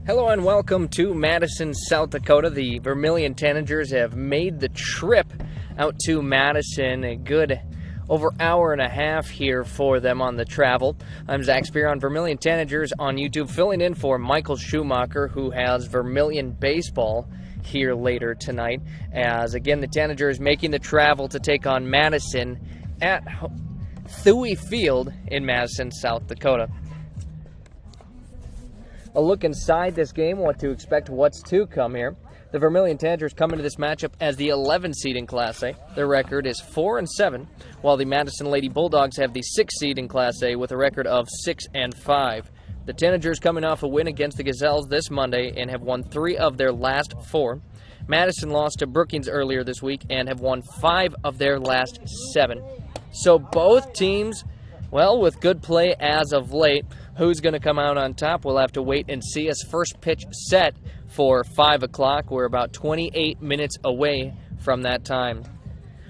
Hello and welcome to Madison, South Dakota. The Vermillion Tanagers have made the trip out to Madison, a good over hour and a half here for them on the travel. I'm Zac Spear on Vermillion Tanagers on YouTube, filling in for Michael Schumacher, who has Vermillion Baseball here later tonight. As again, the Tanagers making the travel to take on Madison at Thuy Field in Madison, South Dakota. A look inside this game, what to expect, what's to come here. The Vermillion Tanagers come into this matchup as the 11 seed in Class A. Their record is 4-7, while the Madison Lady Bulldogs have the 6 seed in Class A with a record of 6-5. The Tanagers coming off a win against the Gazelles this Monday and have won 3 of their last 4. Madison lost to Brookings earlier this week and have won 5 of their last 7. So both teams, well, with good play as of late. Who's going to come out on top? We'll have to wait and see. As first pitch set for 5 o'clock. We're about 28 minutes away from that time.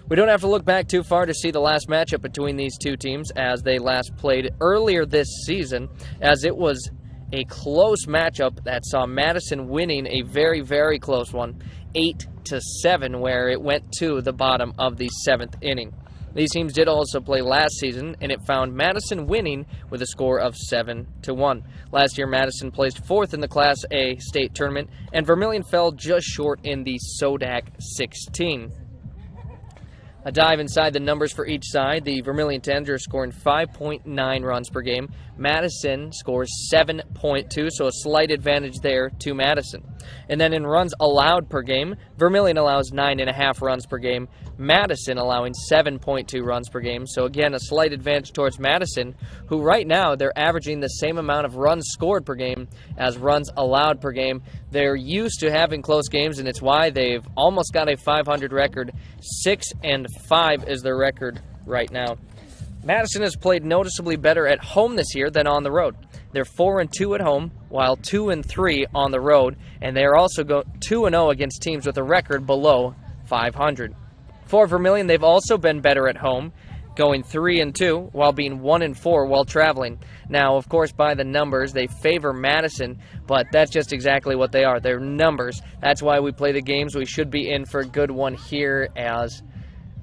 We don't have to look back too far to see the last matchup between these two teams as they last played earlier this season, as it was a close matchup that saw Madison winning a very, very close one, 8-7, where it went to the bottom of the 7th inning. These teams did also play last season, and it found Madison winning with a score of 7-1. Last year, Madison placed 4th in the Class A state tournament, and Vermillion fell just short in the SODAC 16. A dive inside the numbers for each side. The Vermillion Tanagers scoring 5.9 runs per game. Madison scores 7.2, so a slight advantage there to Madison. And then in runs allowed per game, Vermillion allows 9.5 runs per game. Madison allowing 7.2 runs per game. So again, a slight advantage towards Madison, who right now they're averaging the same amount of runs scored per game as runs allowed per game. They're used to having close games, and it's why they've almost got a 500 record. 6-5 is their record right now. Madison has played noticeably better at home this year than on the road. They're 4-2 at home, while 2-3 on the road, and they are also 2-0 against teams with a record below 500. For Vermillion, they've also been better at home, going 3-2, while being 1-4 while traveling. Now, of course, by the numbers, they favor Madison, but that's just exactly what they are. They're numbers. That's why we play the games. We should be in for a good one here, as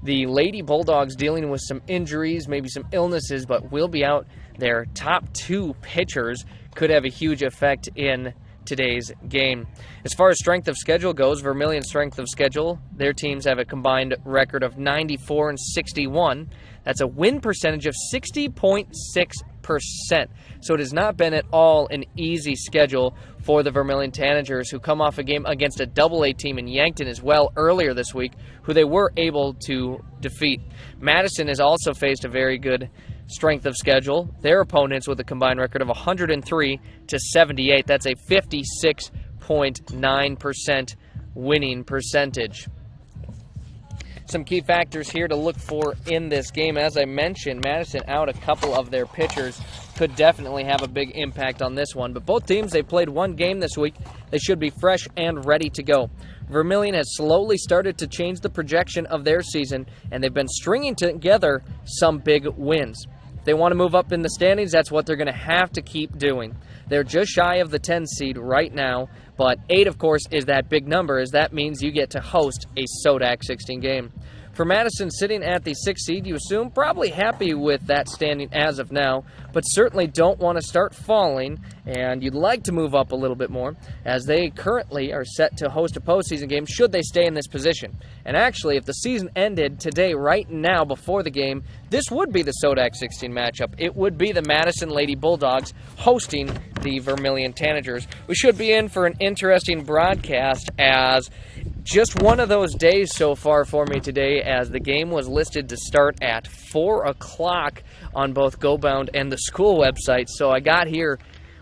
the Lady Bulldogs dealing with some injuries, maybe some illnesses, but will be out. Their top 2 pitchers could have a huge effect in today's game. As far as strength of schedule goes, Vermillion's strength of schedule, their teams have a combined record of 94-61. That's a win percentage of 60.6%. So it has not been at all an easy schedule for the Vermillion Tanagers, who come off a game against a Double-A team in Yankton as well earlier this week, who they were able to defeat. Madison has also faced a very good strength of schedule. Their opponents with a combined record of 103-78. That's a 56.9% winning percentage. Some key factors here to look for in this game. As I mentioned, Madison out a couple of their pitchers. Could definitely have a big impact on this one. But both teams, they played one game this week. They should be fresh and ready to go. Vermillion has slowly started to change the projection of their season, and they've been stringing together some big wins. If they want to move up in the standings, that's what they're going to have to keep doing. They're just shy of the 10 seed right now, but 8, of course, is that big number, as that means you get to host a SODAC 16 game. For Madison, sitting at the 6th seed, you assume probably happy with that standing as of now, but certainly don't want to start falling, and you'd like to move up a little bit more, as they currently are set to host a postseason game should they stay in this position. And actually, if the season ended today, right now, before the game, this would be the SODAC 16 matchup. It would be the Madison Lady Bulldogs hosting the Vermillion Tanagers. We should be in for an interesting broadcast, as just one of those days so far for me today, as the game was listed to start at 4 o'clock on both GoBound and the school website. So I got here,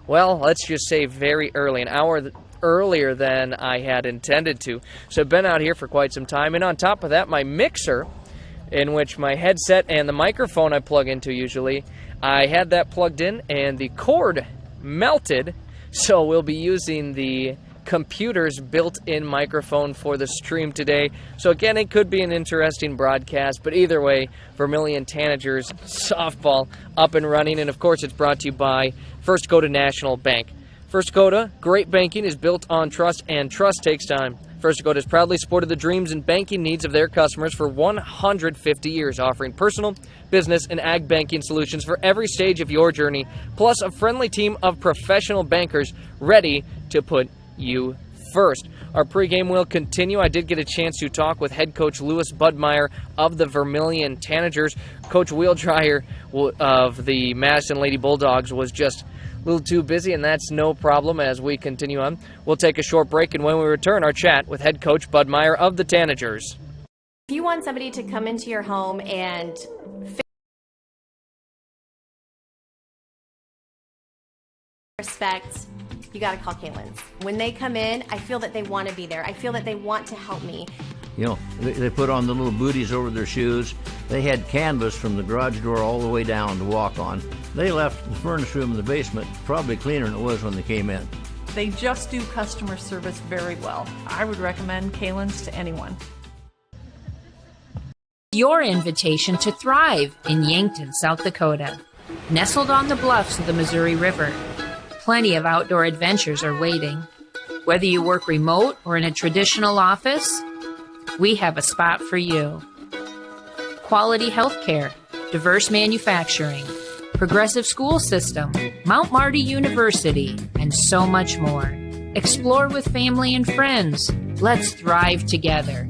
well, let's just say very early, an hour earlier than I had intended to. So I've been out here for quite some time. And on top of that, my mixer, in which my headset and the microphone I plug into usually, I had that plugged in and the cord melted. So we'll be using the computer's built-in microphone for the stream today. So again, it could be an interesting broadcast, but either way, Vermillion Tanagers softball up and running. And of course, it's brought to you by First Go to National Bank. First Dakota, great banking is built on trust, and trust takes time. First Dakota has proudly supported the dreams and banking needs of their customers for 150 years, offering personal, business, and ag banking solutions for every stage of your journey, plus a friendly team of professional bankers ready to put you first. Our pregame will continue. I did get a chance to talk with head coach Louis Budmeyer of the Vermillion Tanagers. Coach Wheeldryer of the Madison Lady Bulldogs was just a little too busy, and that's no problem as we continue on. We'll take a short break, and when we return, our chat with head coach Budmeyer of the Tanagers. If you want somebody to come into your home and respect, you got to call Kaylin's. When they come in, I feel that they want to be there. I feel that they want to help me. You know, they put on the little booties over their shoes. They had canvas from the garage door all the way down to walk on. They left the furnace room in the basement probably cleaner than it was when they came in. They just do customer service very well. I would recommend Kaylin's to anyone. Your invitation to thrive in Yankton, South Dakota. Nestled on the bluffs of the Missouri River, plenty of outdoor adventures are waiting. Whether you work remote or in a traditional office, we have a spot for you. Quality health care, diverse manufacturing, progressive school system, Mount Marty University, and so much more. Explore with family and friends. Let's thrive together.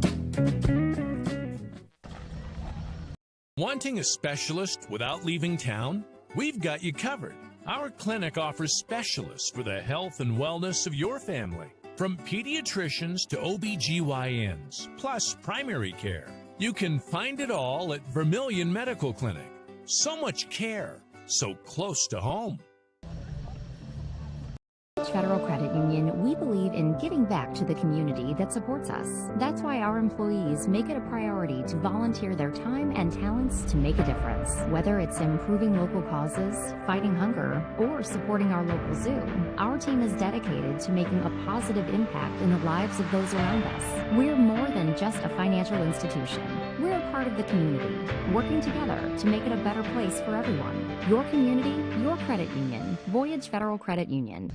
Wanting a specialist without leaving town? We've got you covered. Our clinic offers specialists for the health and wellness of your family. From pediatricians to OBGYNs, plus primary care. You can find it all at Vermillion Medical Clinic. So much care, so close to home. Federal Credit Union, we believe in giving back to the community that supports us. That's why our employees make it a priority to volunteer their time and talents to make a difference. Whether it's improving local causes, fighting hunger, or supporting our local zoo, our team is dedicated to making a positive impact in the lives of those around us. We're more than just a financial institution. We're a part of the community, working together to make it a better place for everyone. Your community, your credit union. Voyage Federal Credit Union.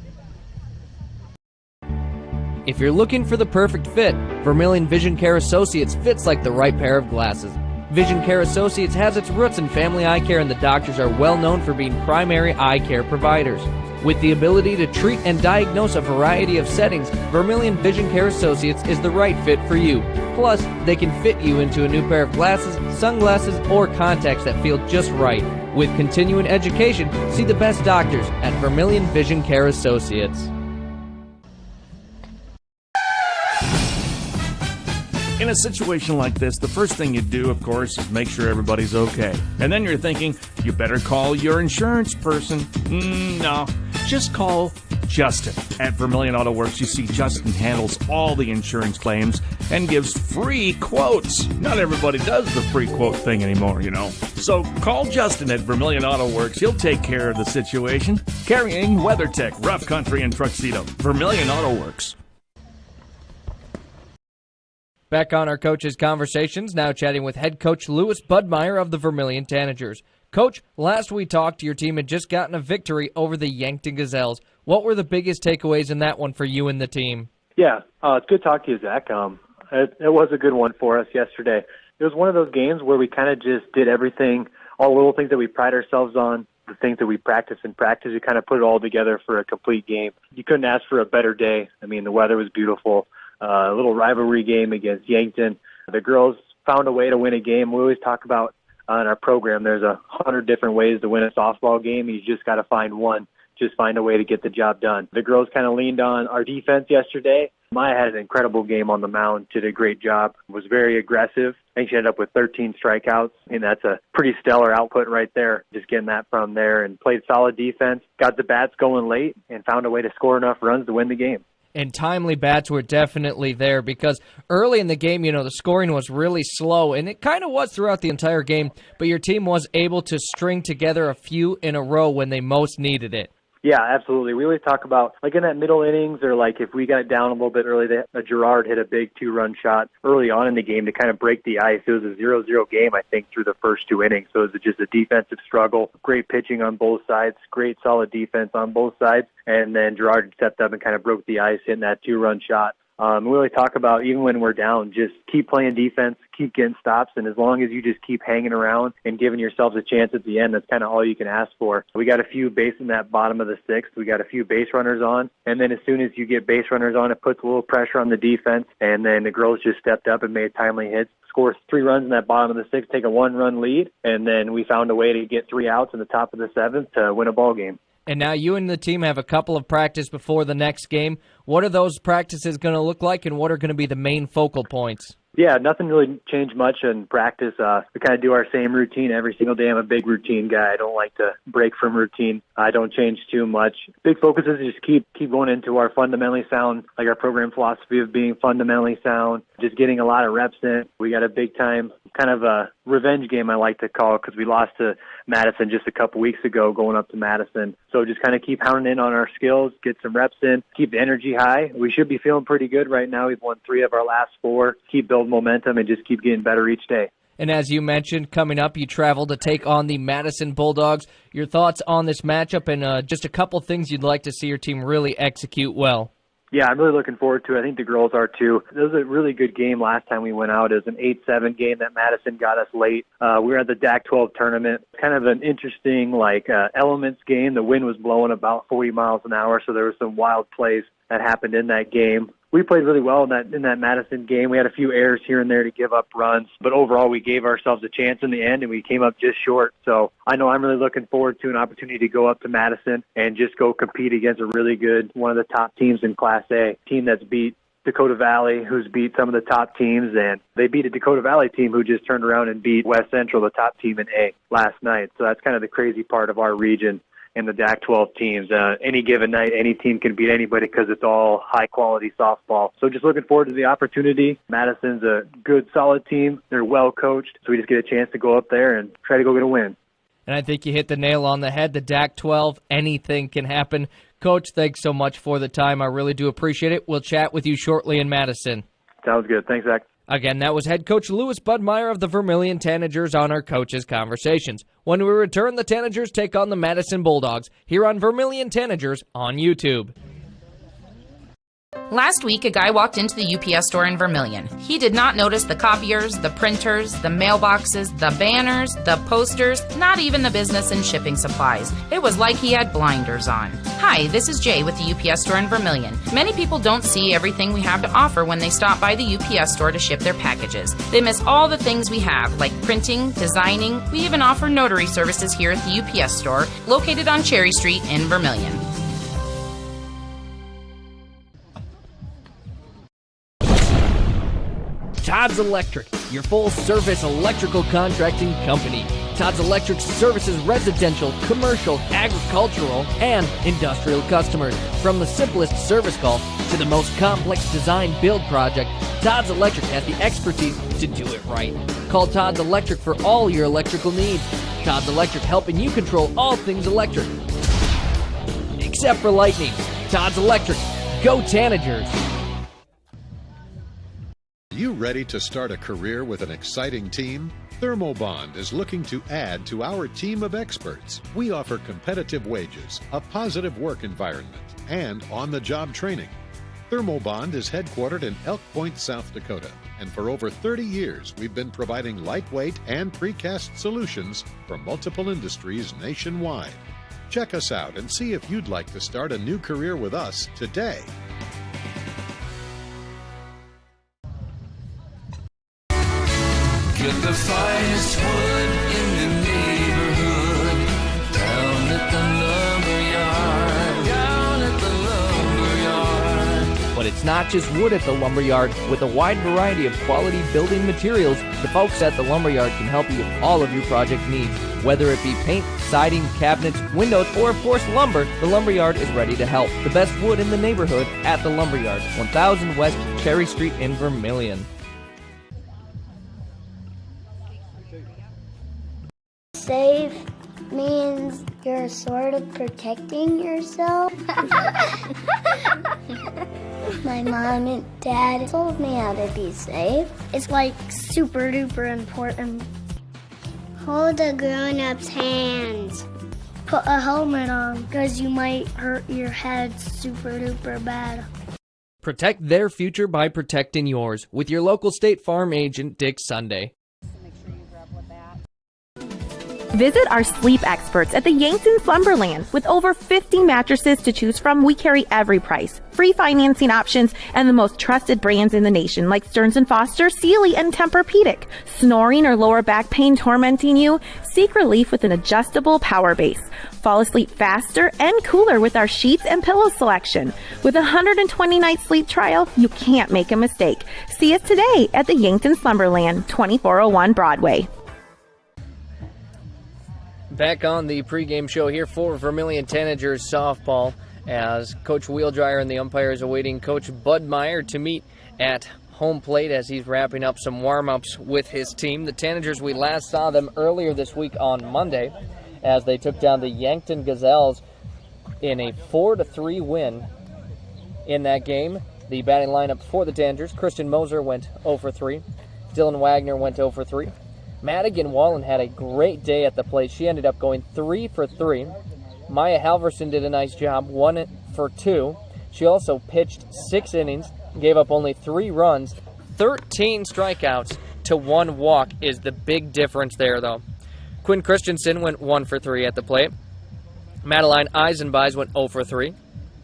If you're looking for the perfect fit, Vermillion Vision Care Associates fits like the right pair of glasses. Vision Care Associates has its roots in family eye care, and the doctors are well known for being primary eye care providers. With the ability to treat and diagnose a variety of settings, Vermillion Vision Care Associates is the right fit for you. Plus, they can fit you into a new pair of glasses, sunglasses, or contacts that feel just right. With continuing education, see the best doctors at Vermillion Vision Care Associates. In a situation like this, the first thing you do, of course, is make sure everybody's okay. And then you're thinking, you better call your insurance person. No, just call Justin. At Vermillion Auto Works, you see Justin handles all the insurance claims and gives free quotes. Not everybody does the free quote thing anymore, you know. So call Justin at Vermillion Auto Works. He'll take care of the situation. Carrying WeatherTech, Rough Country, and Tuxedo. Vermillion Auto Works. Back on our coaches' conversations, now chatting with head coach Louis Budmeyer of the Vermillion Tanagers. Coach, last we talked, your team had just gotten a victory over the Yankton Gazelles. What were the biggest takeaways in that one for you and the team? Yeah, it's good to talk to you, Zach. It was a good one for us yesterday. It was one of those games where we kind of just did everything, all the little things that we pride ourselves on, the things that we practice in practice, we kind of put it all together for a complete game. You couldn't ask for a better day. I mean, the weather was beautiful. A little rivalry game against Yankton. The girls found a way to win a game. We always talk about in our program there's 100 different ways to win a softball game. You just got to find one. Just find a way to get the job done. The girls kind of leaned on our defense yesterday. Maya had an incredible game on the mound, did a great job, was very aggressive. I think she ended up with 13 strikeouts, and that's a pretty stellar output right there, just getting that from there, and played solid defense, got the bats going late, and found a way to score enough runs to win the game. And timely bats were definitely there because early in the game, you know, the scoring was really slow, and it kind of was throughout the entire game, but your team was able to string together a few in a row when they most needed it. Yeah, absolutely. We always talk about, like, in that middle innings, or like if we got down a little bit early, Gerard hit a big 2-run shot early on in the game to kind of break the ice. It was a 0-0 game, I think, through the first 2 innings. So it was just a defensive struggle, great pitching on both sides, great solid defense on both sides. And then Gerard stepped up and kind of broke the ice, hitting that 2-run shot. We really talk about, even when we're down, just keep playing defense, keep getting stops, and as long as you just keep hanging around and giving yourselves a chance at the end, that's kind of all you can ask for. We got a few base in that bottom of the 6th. We got a few base runners on, and then as soon as you get base runners on, it puts a little pressure on the defense, and then the girls just stepped up and made timely hits. Scores 3 runs in that bottom of the 6th, take a 1-run lead, and then we found a way to get 3 outs in the top of the 7th to win a ball game. And now you and the team have a couple of practice before the next game. What are those practices going to look like, and what are going to be the main focal points? Yeah, nothing really changed much in practice. We kind of do our same routine every single day. I'm a big routine guy. I don't like to break from routine. I don't change too much. Big focus is just keep going into our fundamentally sound, like our program philosophy of being fundamentally sound, just getting a lot of reps in. We got a big time kind of a revenge game, I like to call it, because we lost to Madison just a couple weeks ago going up to Madison. So just kind of keep hounding in on our skills, get some reps in, keep the energy high. We should be feeling pretty good right now. We've won 3 of our last 4. Keep building momentum and just keep getting better each day. And as you mentioned, coming up, you travel to take on the Madison Bulldogs. Your thoughts on this matchup and just a couple things you'd like to see your team really execute well? Yeah, I'm really looking forward to it. I think the girls are too. It was a really good game last time we went out. It was an 8-7 game that Madison got us late. We were at the DAC-12 tournament. Kind of an interesting, elements game. The wind was blowing about 40 miles an hour, so there were some wild plays that happened in that game. We played really well in that Madison game. We had a few errors here and there to give up runs, but overall we gave ourselves a chance in the end, and we came up just short. So I know I'm really looking forward to an opportunity to go up to Madison and just go compete against a really good, one of the top teams in Class A, team that's beat Dakota Valley, who's beat some of the top teams, and they beat a Dakota Valley team who just turned around and beat West Central, the top team in A, last night. So that's kind of the crazy part of our region. And the DAC-12 teams. Any given night, any team can beat anybody because it's all high-quality softball. So just looking forward to the opportunity. Madison's a good, solid team. They're well-coached, so we just get a chance to go up there and try to go get a win. And I think you hit the nail on the head. The DAC-12, anything can happen. Coach, thanks so much for the time. I really do appreciate it. We'll chat with you shortly in Madison. Sounds good. Thanks, Zach. Again, that was head coach Louis Budmeyer of the Vermillion Tanagers on our Coaches Conversations. When we return, the Tanagers take on the Madison Bulldogs here on Vermillion Tanagers on YouTube. Last week, a guy walked into the UPS store in Vermillion. He did not notice the copiers, the printers, the mailboxes, the banners, the posters, not even the business and shipping supplies. It was like he had blinders on. Hi, this is Jay with the UPS store in Vermillion. Many people don't see everything we have to offer when they stop by the UPS store to ship their packages. They miss all the things we have, like printing, designing. We even offer notary services here at the UPS store, located on Cherry Street in Vermillion. Todd's Electric, your full-service electrical contracting company. Todd's Electric services residential, commercial, agricultural, and industrial customers. From the simplest service call to the most complex design-build project, Todd's Electric has the expertise to do it right. Call Todd's Electric for all your electrical needs. Todd's Electric, helping you control all things electric. Except for lightning. Todd's Electric. Go Tanagers! You ready to start a career with an exciting team? ThermoBond is looking to add to our team of experts. We offer competitive wages, a positive work environment, and on-the-job training. ThermoBond is headquartered in Elk Point, South Dakota, and for over 30 years we've been providing lightweight and precast solutions for multiple industries nationwide. Check us out and see if you'd like to start a new career with us today. Get the finest wood in the neighborhood, down at the lumberyard. But it's not just wood at the lumberyard. With a wide variety of quality building materials, the folks at the lumberyard can help you with all of your project needs. Whether it be paint, siding, cabinets, windows, or of course lumber, the lumberyard is ready to help. The best wood in the neighborhood at the lumberyard, 1000 West Cherry Street in Vermillion. Save means You're sort of protecting yourself. My mom and dad told me how to be safe. It's like super duper important. Hold a grown-up's hands. Put a helmet on because you might hurt your head super duper bad. Protect their future by protecting yours with your local State Farm agent, Dick Sunday. Visit our sleep experts at the Yankton Slumberland. With over 50 mattresses to choose from, we carry every price, free financing options, and the most trusted brands in the nation like Stearns & Foster, Sealy, and Tempur-Pedic. Snoring or lower back pain tormenting you? Seek relief with an adjustable power base. Fall asleep faster and cooler with our sheets and pillow selection. With a 120-night sleep trial, you can't make a mistake. See us today at the Yankton Slumberland, 2401 Broadway. Back on the pregame show here for Vermillion Tanagers Softball as Coach Wheeldryer and the umpires awaiting Coach Bud Meyer to meet at home plate as he's wrapping up some warm-ups with his team. The Tanagers, we last saw them earlier this week on Monday as they took down the Yankton Gazelles in a 4-3 win in that game. The batting lineup for the Tanagers: Christian Moser went 0 for 3. Dylan Wagner went 0 for 3. Madigan Wallen had a great day at the plate. She ended up going 3 for 3. Maya Halverson did a nice job, 1 for 2. She also pitched 6 innings, gave up only 3 runs, 13 strikeouts to 1 walk is the big difference there, though. Quinn Christensen went 1 for 3 at the plate. Madeline Eisenbeis went 0 for 3.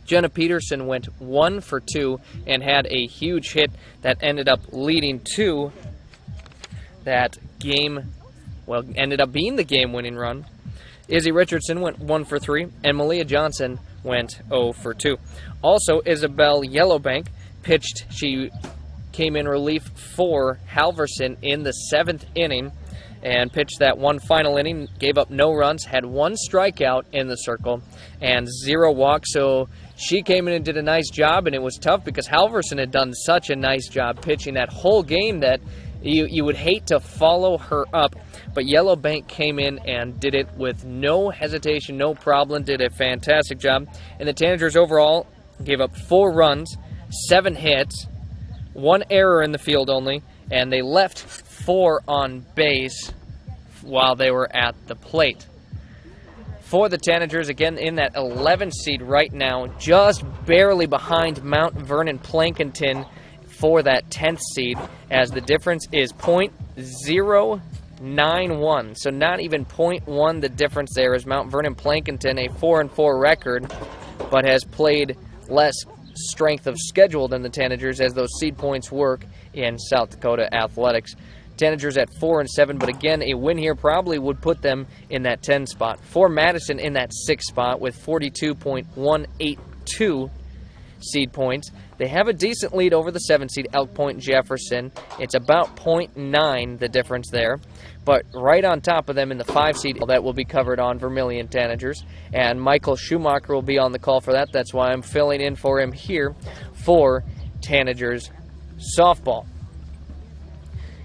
Jenna Peterson went 1 for 2 and had a huge hit that ended up leading to that game, well, ended up being the game-winning run. Izzy Richardson went 1 for 3, and Malia Johnson went 0 for 2. Also, Isabel Yellowbank pitched. She came in relief for Halverson in the 7th inning and pitched that one final inning, gave up no runs, had 1 strikeout in the circle, and 0 walks. So she came in and did a nice job, and it was tough because Halverson had done such a nice job pitching that whole game that you would hate to follow her up, but Yellowbank came in and did it with no hesitation, no problem, did a fantastic job. And the Tanagers overall gave up 4 runs, 7 hits, 1 error in the field only, and they left 4 on base while they were at the plate. For the Tanagers, again in that 11th seed right now, just barely behind Mount Vernon Plankinton for that 10th seed, as the difference is .091. So not even .1 the difference there, as Mount Vernon Plankinton, a 4-4 record, but has played less strength of schedule than the Tanagers, as those seed points work in South Dakota athletics. Tanagers at 4-7, but again, a win here probably would put them in that 10 spot. For Madison in that 6 spot with 42.182 seed points. They have a decent lead over the 7 seed, Elk Point Jefferson. It's about .9, the difference there. But right on top of them in the 5 seed, that will be covered on Vermillion Tanagers. And Michael Schumacher will be on the call for that. That's why I'm filling in for him here for Tanagers Softball.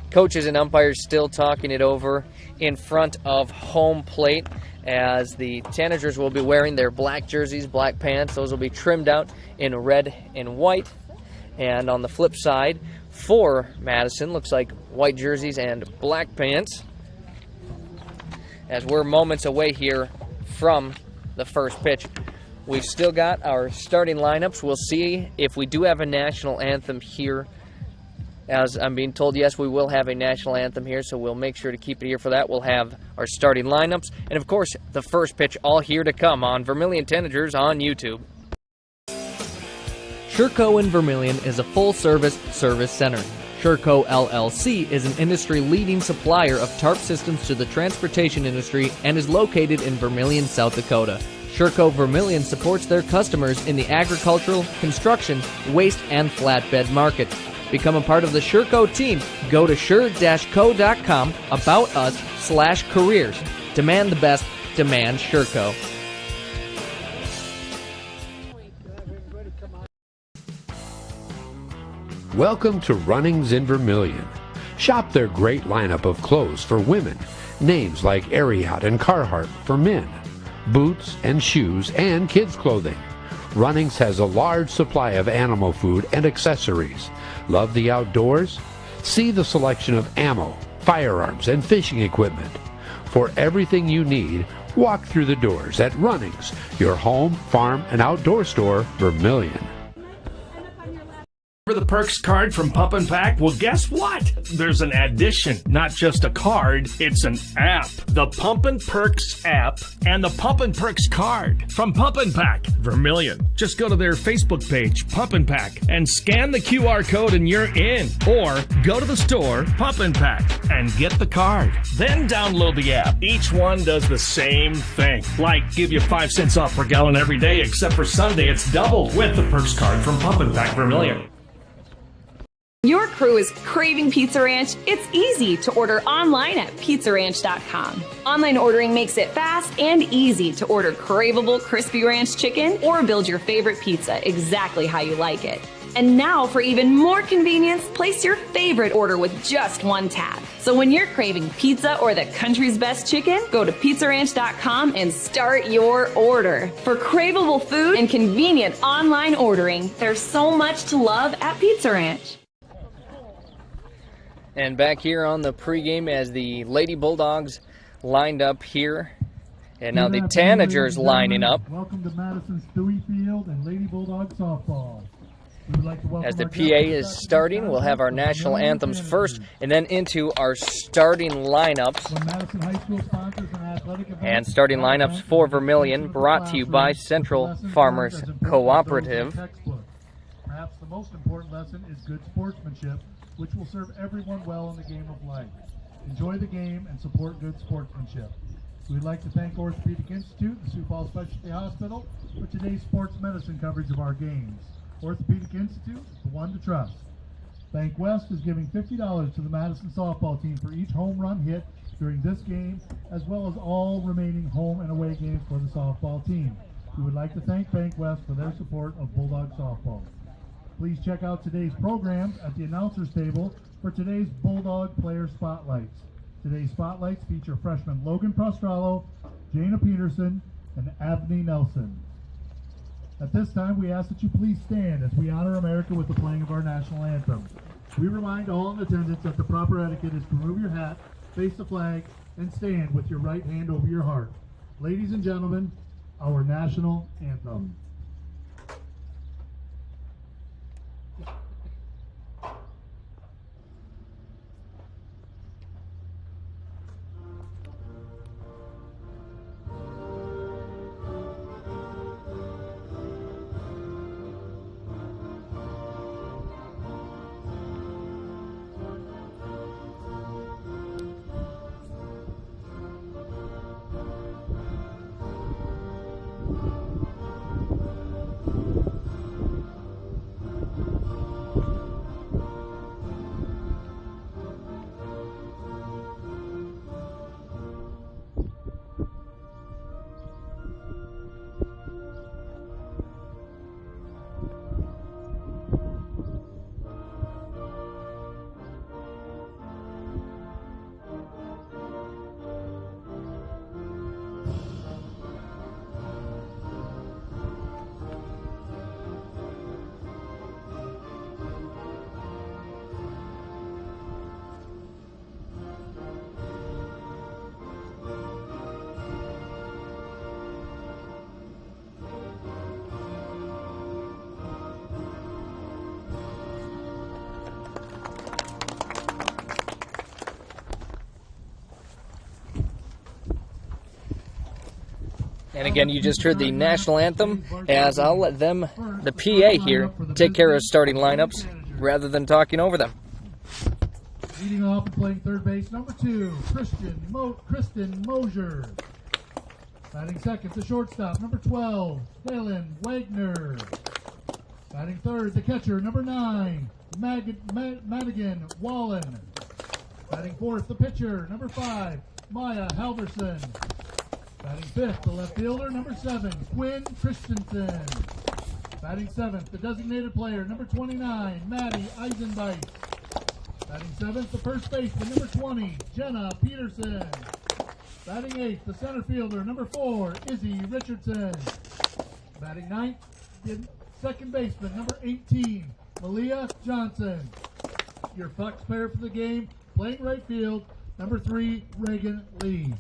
Coaches and umpires still talking it over in front of home plate, as the Tanagers will be wearing their black jerseys, black pants. Those will be trimmed out in red and white. And on the flip side, for Madison, looks like white jerseys and black pants, as we're moments away here from the first pitch. We've still got our starting lineups. We'll see if we do have a national anthem here. As I'm being told, yes, we will have a national anthem here, so we'll make sure to keep it here for that. We'll have our starting lineups, and of course, the first pitch all here to come on Vermillion Tanagers on YouTube. Sherco in Vermillion is a full-service service center. Sherco LLC is an industry-leading supplier of tarp systems to the transportation industry and is located in Vermillion, South Dakota. Sherco Vermillion supports their customers in the agricultural, construction, waste, and flatbed market. Become a part of the Sherco team. Go to sure-co.com, about us/careers. Demand the best. Demand Sherco. Welcome to Runnings in Vermillion. Shop their great lineup of clothes for women. Names like Ariat and Carhartt for men. boots and shoes, and kids' clothing. Runnings has a large supply of animal food and accessories. Love the outdoors? See the selection of ammo, firearms, and fishing equipment. For everything you need, walk through the doors at Runnings, your home, farm, and outdoor store, Vermillion. For the perks card from Pump and Pack? Well, guess what? There's an addition, not just a card, it's an app. The Pump and Perks app and the Pump and Perks card from Pump and Pack, Vermillion. Just go to their Facebook page, Pump and Pack, and scan the QR code and you're in. Or go to the store, Pump and Pack, and get the card. Then download the app. Each one does the same thing. Like give you 5 cents off per gallon every day, except for Sunday it's doubled with the Perks card from Pump and Pack, Vermillion. Your crew is craving Pizza Ranch? It's easy to order online at pizzaranch.com. Online ordering makes it fast and easy to order craveable crispy ranch chicken or build your favorite pizza exactly how you like it. And now, for even more convenience, place your favorite order with just one tap. So when you're craving pizza or the country's best chicken, go to pizzaranch.com and start your order. For craveable food and convenient online ordering, there's so much to love at Pizza Ranch. And back here on the pregame as the Lady Bulldogs lined up here. And now the Tanagers lining up. Welcome to Madison's Dewey Field and Lady Bulldogs softball. As the PA is starting, we'll have our national anthems first and then into our starting lineups. And starting lineups for Vermillion, brought to you by Central Farmers Cooperative. Perhaps the most important lesson is good sportsmanship, which will serve everyone well in the game of life. Enjoy the game and support good sportsmanship. We'd like to thank Orthopedic Institute and Sioux Falls Specialty Hospital for today's sports medicine coverage of our games. Orthopedic Institute, the one to trust. Bank West is giving $50 to the Madison softball team for each home run hit during this game, as well as all remaining home and away games for the softball team. We would like to thank Bank West for their support of Bulldog softball. Please check out today's programs at the announcer's table for today's Bulldog player spotlights. Today's spotlights feature freshmen Logan Prostrollo, Jana Peterson, and Avni Nelson. At this time, we ask that you please stand as we honor America with the playing of our national anthem. We remind all in attendance that the proper etiquette is to remove your hat, face the flag, and stand with your right hand over your heart. Ladies and gentlemen, our national anthem. And again, you just heard the national anthem, as I'll let them, the PA here, take care of starting lineups rather than talking over them. Leading off and playing third base, number 2, Kristen Mosier. Batting second, the shortstop, number 12, Helen Wagner. Batting third, the catcher, number 9, Madigan Wallen. Batting fourth, the pitcher, number 5, Maya Halverson. Batting fifth, the left fielder, number 7, Quinn Christensen. Batting seventh, the designated player, number 29, Maddie Eisenbeis. Batting seventh, the first baseman, number 20, Jenna Peterson. Batting 8th, the center fielder, number 4, Izzy Richardson. Batting 9th, the second baseman, number 18, Malia Johnson. Your Fox player for the game, playing right field, number 3, Reagan Lee.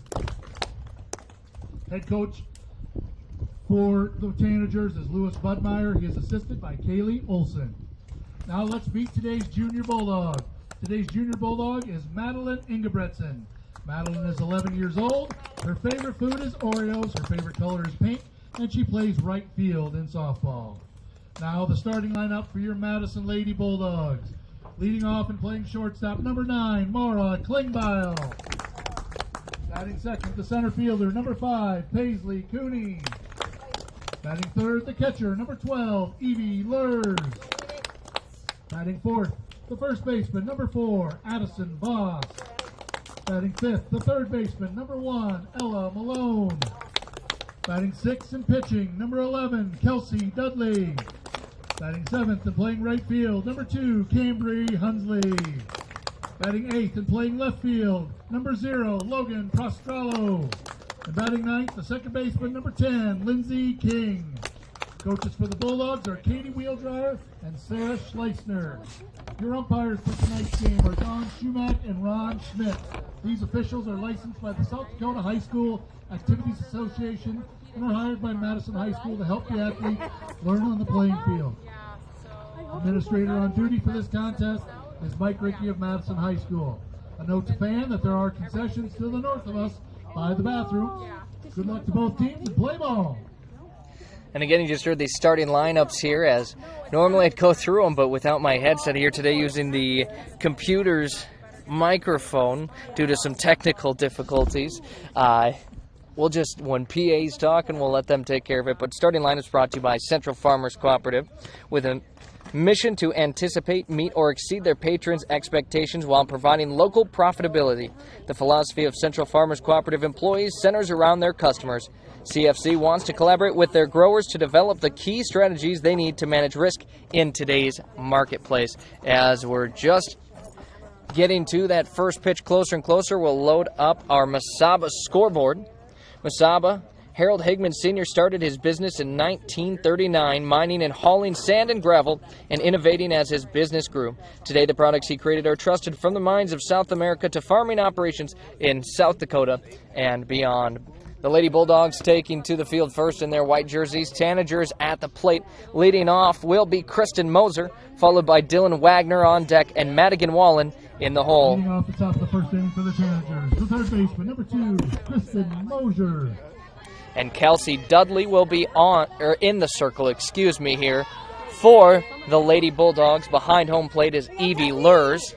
Head coach for the Tanagers is Louis Budmeyer. He is assisted by Kaylee Olson. Now let's meet today's Junior Bulldog. Today's Junior Bulldog is Madeline Ingebretson. Madeline is 11 years old. Her favorite food is Oreos. Her favorite color is pink. And she plays right field in softball. Now the starting lineup for your Madison Lady Bulldogs. Leading off and playing shortstop, number 9, Maura Klingbeil. Batting second, the center fielder, number 5, Paisley Cooney. Batting third, the catcher, number 12, Evie Lurs. Batting fourth, the first baseman, number 4, Addison Voss. Batting fifth, the third baseman, number 1, Ella Malone. Batting sixth and pitching, number 11, Kelsey Dudley. Batting seventh and playing right field, number 2, Cambry Hunsley. Batting eighth and playing left field, number 0, Logan Prostrello. And batting ninth, the second baseman, number 10, Lindsey King. Coaches for the Bulldogs are Katie Wheeldryer and Sarah Schleisner. Your umpires for tonight's game are Don Schumacher and Ron Schmidt. These officials are licensed by the South Dakota High School Activities Association and are hired by Madison High School to help the athlete learn on the playing field. Administrator on duty for this contest is Mike Rickey of Madison High School. A note to fan that there are concessions to the north of us by the bathroom. Good luck to both teams and play ball. And again, you just heard the starting lineups here, as normally I'd go through them, but without my headset here today using the computer's microphone due to some technical difficulties. We'll just, when PA's talking, we'll let them take care of it. But starting lineups brought to you by Central Farmers Cooperative with a mission to anticipate, meet, or exceed their patrons' expectations while providing local profitability. The philosophy of Central Farmers Cooperative employees centers around their customers. CFC wants to collaborate with their growers to develop the key strategies they need to manage risk in today's marketplace. As we're just getting to that first pitch closer and closer, we'll load up our Mesaba scoreboard. Mesaba, Harold Higman Sr. started his business in 1939, mining and hauling sand and gravel and innovating as his business grew. Today, the products he created are trusted from the mines of South America to farming operations in South Dakota and beyond. The Lady Bulldogs taking to the field first in their white jerseys. Tanagers at the plate. Leading off will be Kristen Moser, followed by Dylan Wagner on deck and Madigan Wallen in the hole. Leading off the top of the first inning for the Tanagers, the third baseman, number 2, Kristen Moser. And Kelsey Dudley will be in the circle, here, for the Lady Bulldogs. Behind home plate is Evie Lurs.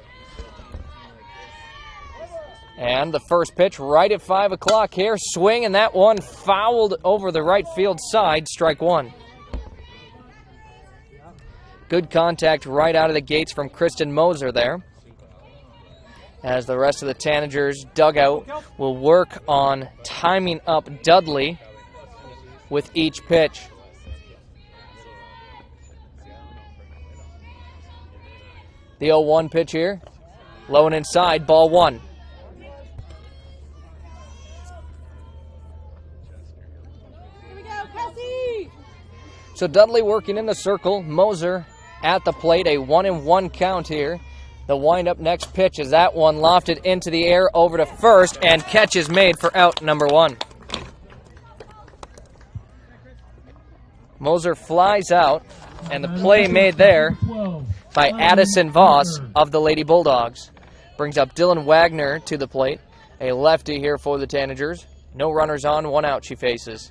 And the first pitch right at 5 o'clock here. Swing, and that one fouled over the right field side. Strike one. Good contact right out of the gates from Kristen Moser there. As the rest of the Tanagers dugout will work on timing up Dudley with each pitch. The 0-1 pitch here. Low and inside, ball one. So Dudley working in the circle. Moser at the plate. A 1-1 count here. The wind-up next pitch is that one lofted into the air over to first, and catch is made for out number 1. Moser flies out, and the play made there by Addison Voss of the Lady Bulldogs. Brings up Dylan Wagner to the plate. A lefty here for the Tanagers. No runners on, 1 out she faces.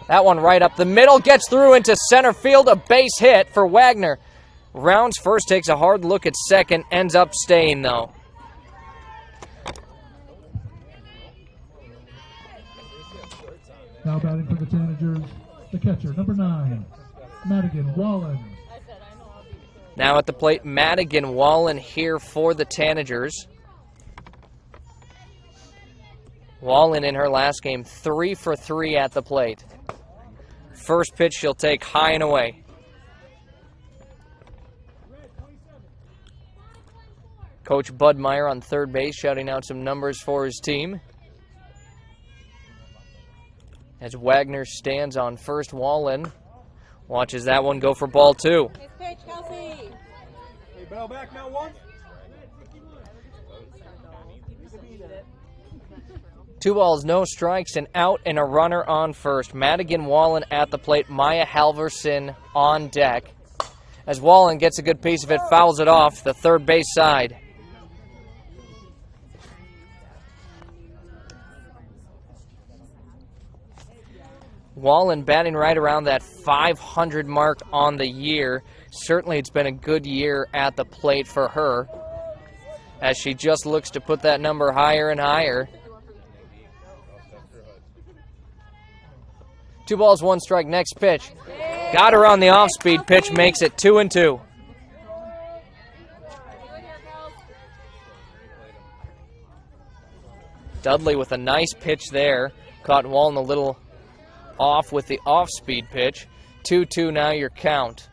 That one right up the middle, gets through into center field, a base hit for Wagner. Rounds first, takes a hard look at second, ends up staying though. Now batting for the Tanagers, the catcher, number 9, Madigan Wallen. Now at the plate, Madigan Wallen here for the Tanagers. Wallen in her last game, 3 for 3 at the plate. First pitch she'll take high and away. Coach Bud Meyer on third base shouting out some numbers for his team. As Wagner stands on first, Wallen watches that one go for ball 2. Nice pitch, Kelsey. Hey, bell back now, 1. 2 balls, no strikes, and out, and a runner on first. Madigan Wallen at the plate. Maya Halverson on deck. As Wallen gets a good piece of it, fouls it off the third base side. Wallen batting right around that 500 mark on the year. Certainly it's been a good year at the plate for her, as she just looks to put that number higher and higher. 2 balls, 1 strike, next pitch. Got her on the off-speed pitch, makes it 2-2. Dudley with a nice pitch there. Caught Wallen a little off with the off-speed pitch. 2-2 now your count.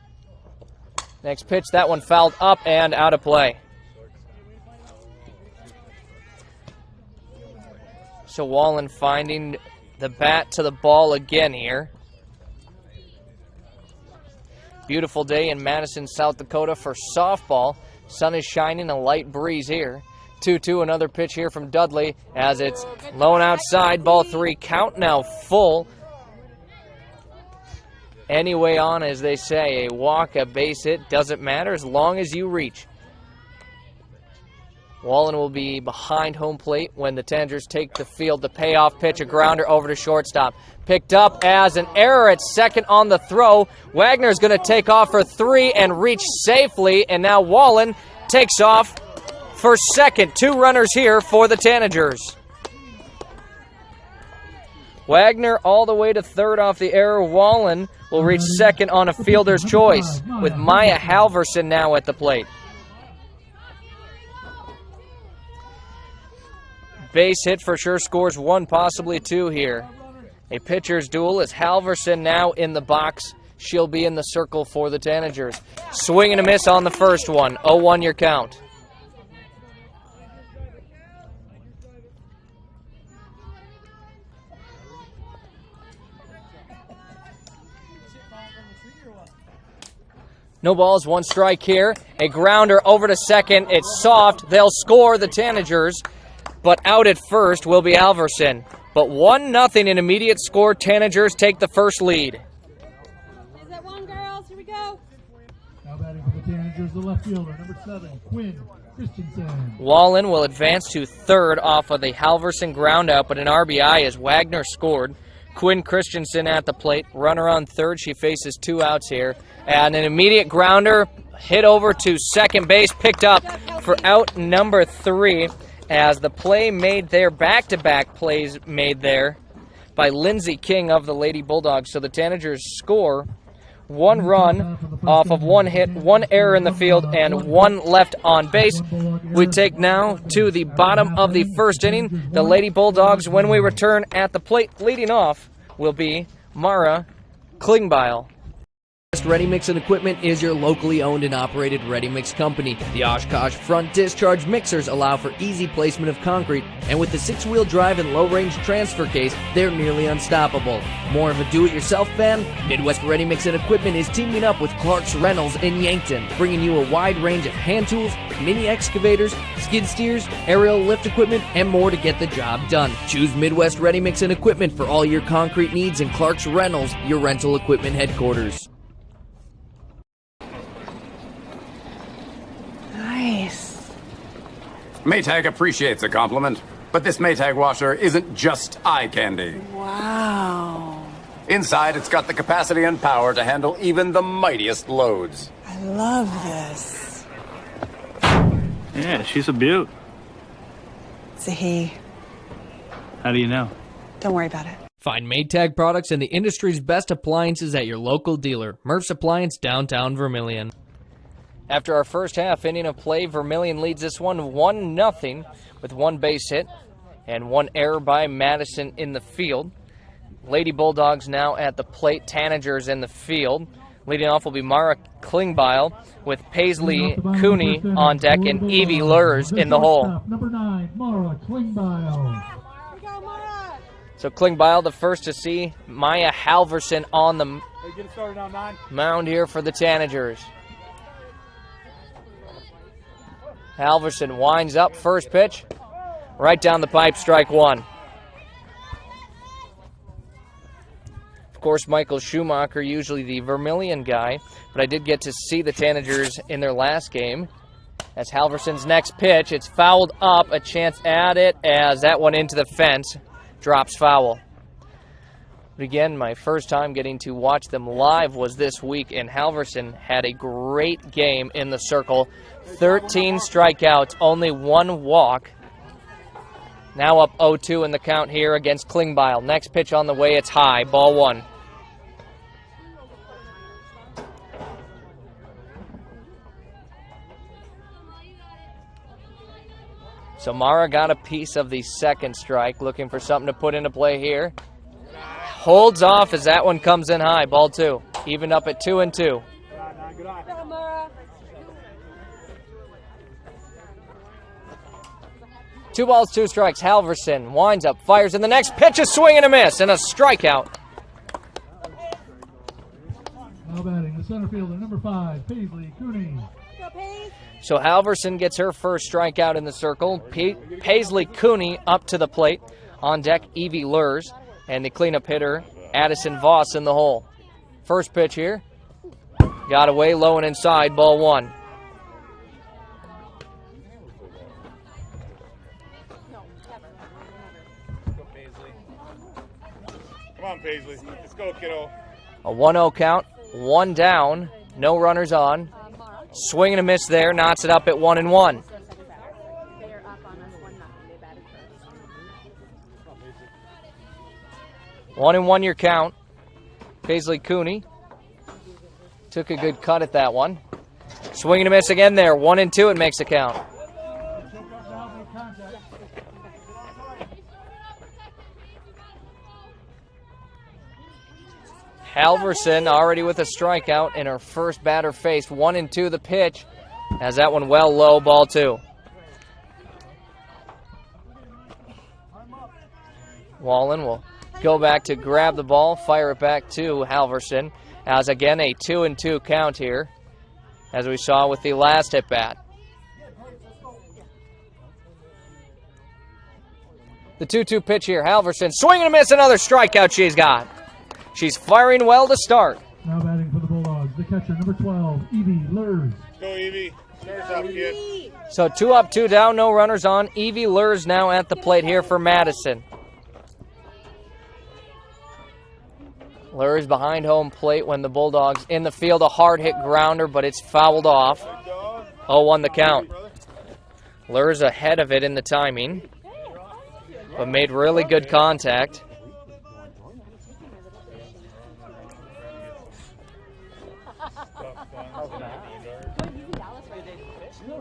Next pitch, that one fouled up and out of play. So Wallen finding the bat to the ball again here. Beautiful day in Madison, South Dakota for softball. Sun is shining, a light breeze here. 2-2, another pitch here from Dudley as it's low and outside. Ball 3, count now full. Anyway on, as they say, a walk, a base hit, doesn't matter as long as you reach. Wallen will be behind home plate when the Tanagers take the field. The payoff pitch, a grounder over to shortstop. Picked up as an error at second on the throw. Wagner's going to take off for 3 and reach safely, and now Wallen takes off for second. 2 runners here for the Tanagers. Wagner all the way to third off the error. Wallen will reach second on a fielder's choice with Maya Halverson now at the plate. Base hit for sure, scores 1, possibly 2 here. A pitcher's duel is Halverson now in the box. She'll be in the circle for the Tanagers. Swing and a miss on the first one. 0-1 your count. No balls, 1 strike here. A grounder over to second. It's soft. They'll score, the Tanagers. But out at first will be Halverson. But 1-0 in immediate score. Tanagers take the first lead. Is that 1, girls? Here we go. Now batting for the Tanagers, the left fielder, number 7, Quinn Christensen. Wallen will advance to third off of the Halverson ground out, but an RBI as Wagner scored. Quinn Christensen at the plate. Runner on third. She faces 2 outs here. And an immediate grounder hit over to second base, picked up for out number 3. As the play made there, back-to-back plays made there by Lindsey King of the Lady Bulldogs. So the Tanagers score 1 run off of 1 hit, 1 error in the field, and 1 left on base. We take now to the bottom of the first inning. The Lady Bulldogs, when we return at the plate, leading off will be Mara Klingbeil. Ready Mix and Equipment is your locally owned and operated ready mix company. The Oshkosh front discharge mixers allow for easy placement of concrete, and with the 6-wheel drive and low-range transfer case, they're nearly unstoppable. More of a do-it-yourself fan? Midwest Ready Mix and Equipment is teaming up with Clark's Rentals in Yankton, bringing you a wide range of hand tools, mini excavators, skid steers, aerial lift equipment, and more to get the job done. Choose Midwest Ready Mix and Equipment for all your concrete needs, and Clark's Rentals, your rental equipment headquarters. Nice. Maytag appreciates a compliment, but this Maytag washer isn't just eye candy. Wow. Inside, it's got the capacity and power to handle even the mightiest loads. I love this. Yeah, she's a beaut. It's a he. How do you know? Don't worry about it. Find Maytag products and the industry's best appliances at your local dealer. Murph's Appliance, downtown Vermillion. After our first half inning of play, Vermillion leads this one 1-0 with 1 base hit and 1 error by Madison in the field. Lady Bulldogs now at the plate. Tanagers in the field. Leading off will be Mara Klingbeil with Paisley Cooney on deck and Evie Lurs in the hole. Number 9, Mara Klingbeil. So Klingbeil the first to see Maya Halverson on the Get it started on 9. mound here for the Tanagers. Halverson winds up, first pitch, right down the pipe, strike one. Of course, Michael Schumacher, usually the Vermillion guy, but I did get to see the Tanagers in their last game. That's Halverson's next pitch. It's fouled up, a chance at it as that one into the fence, drops foul. But again, my first time getting to watch them live was this week, and Halverson had a great game in the circle. 13 strikeouts, only one walk. Now up 0-2 in the count here against Klingbeil. Next pitch on the way, it's high, ball one. So Mara got a piece of the second strike, looking for something to put into play here. Holds off as that one comes in high, ball two. Even up at 2-2. 2 balls, 2 strikes. Halverson winds up, fires, and the next pitch, a swing and a miss, and a strikeout. Now batting the center fielder, number 5, Paisley Cooney. So Halverson gets her first strikeout in the circle. Paisley Cooney up to the plate. On deck, Evie Lurs, and the cleanup hitter, Addison Voss in the hole. First pitch here. Got away low and inside, ball one. Come on, Paisley. Let's go, kiddo. A 1-0 count, one down, no runners on. Swing and a miss there, knots it up at 1-1. One and 1 your count. Paisley Cooney took a good cut at that one. Swing and a miss again there, 1-2, it makes the count. Halverson already with a strikeout in her first batter faced. 1-2 the pitch. Has that one well low, ball two. Wallen will go back to grab the ball, fire it back to Halverson. As again a 2-2 count here, as we saw with the last at bat. The 2-2 pitch here, Halverson, swing and a miss, another strikeout she's got. She's firing well to start. Now batting for the Bulldogs, the catcher, number 12, Evie Lurs. Go, Evie. Start up, kid. So 2 up, 2 down, no runners on. Evie Lurs now at the plate here for Madison. Lurs behind home plate when the Bulldogs in the field. A hard hit grounder, but it's fouled off. 0-1 the count. Lurs ahead of it in the timing, but made really good contact.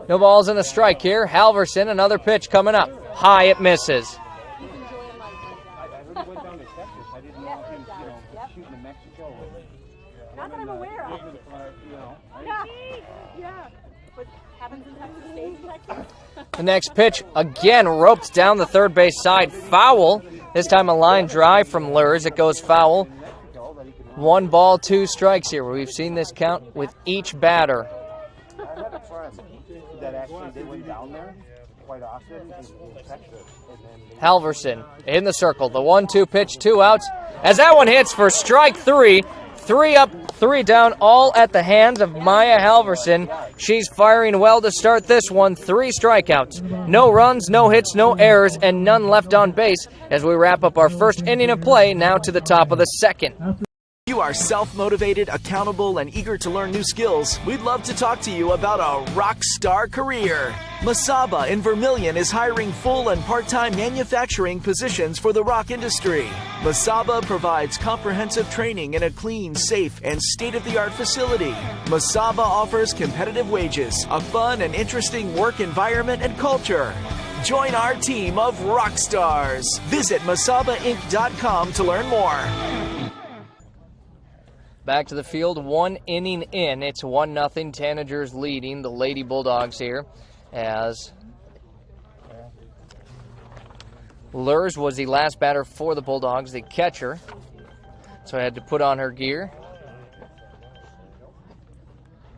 No balls and a strike here. Halverson, another pitch coming up. High, it misses. Not that I'm aware of. Yeah. What happens in Texas stays in Texas. The next pitch, again, roped down the third base side. Foul. This time a line drive from Lurs. It goes foul. 1 ball, 2 strikes here. We've seen this count with each batter. That actually they went down there quite often and checked it. Halverson in the circle. The 1-2 pitch, 2 outs. As that one hits for strike 3. 3 up, 3 down, all at the hands of Maya Halverson. She's firing well to start this one. 3 strikeouts. No runs, no hits, no errors, and none left on base as we wrap up our first inning of play now to the top of the second. You are self-motivated, accountable, and eager to learn new skills. We'd love to talk to you about a rock star career. Masaba in Vermillion is hiring full and part-time manufacturing positions for the rock industry. Masaba provides comprehensive training in a clean, safe, and state-of-the-art facility. Masaba offers competitive wages, a fun and interesting work environment and culture. Join our team of rock stars. Visit masabainc.com to learn more. Back to the field, 1 inning in. It's 1-0. Tanagers leading the Lady Bulldogs here as Lurs was the last batter for the Bulldogs, the catcher. So I had to put on her gear.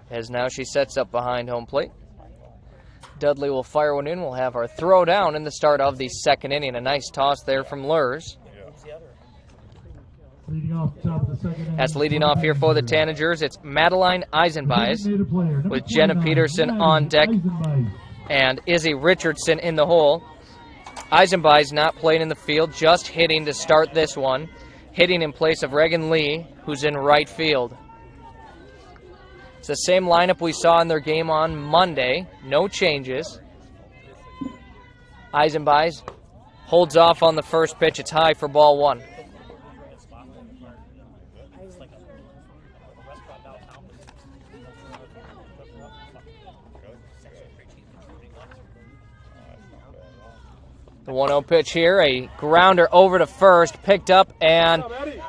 As now she sets up behind home plate. Dudley will fire one in. We'll have our throw down in the start of the second inning. A nice toss there from Lurs. That's leading off here for the Tanagers. It's Madeline Eisenbeis with Jenna Peterson on deck and Izzy Richardson in the hole. Eisenbeis not playing in the field, just hitting to start this one. Hitting in place of Reagan Lee, who's in right field. It's the same lineup we saw in their game on Monday. No changes. Eisenbeis holds off on the first pitch. It's high for ball 1. The 1-0 pitch here, a grounder over to first, picked up and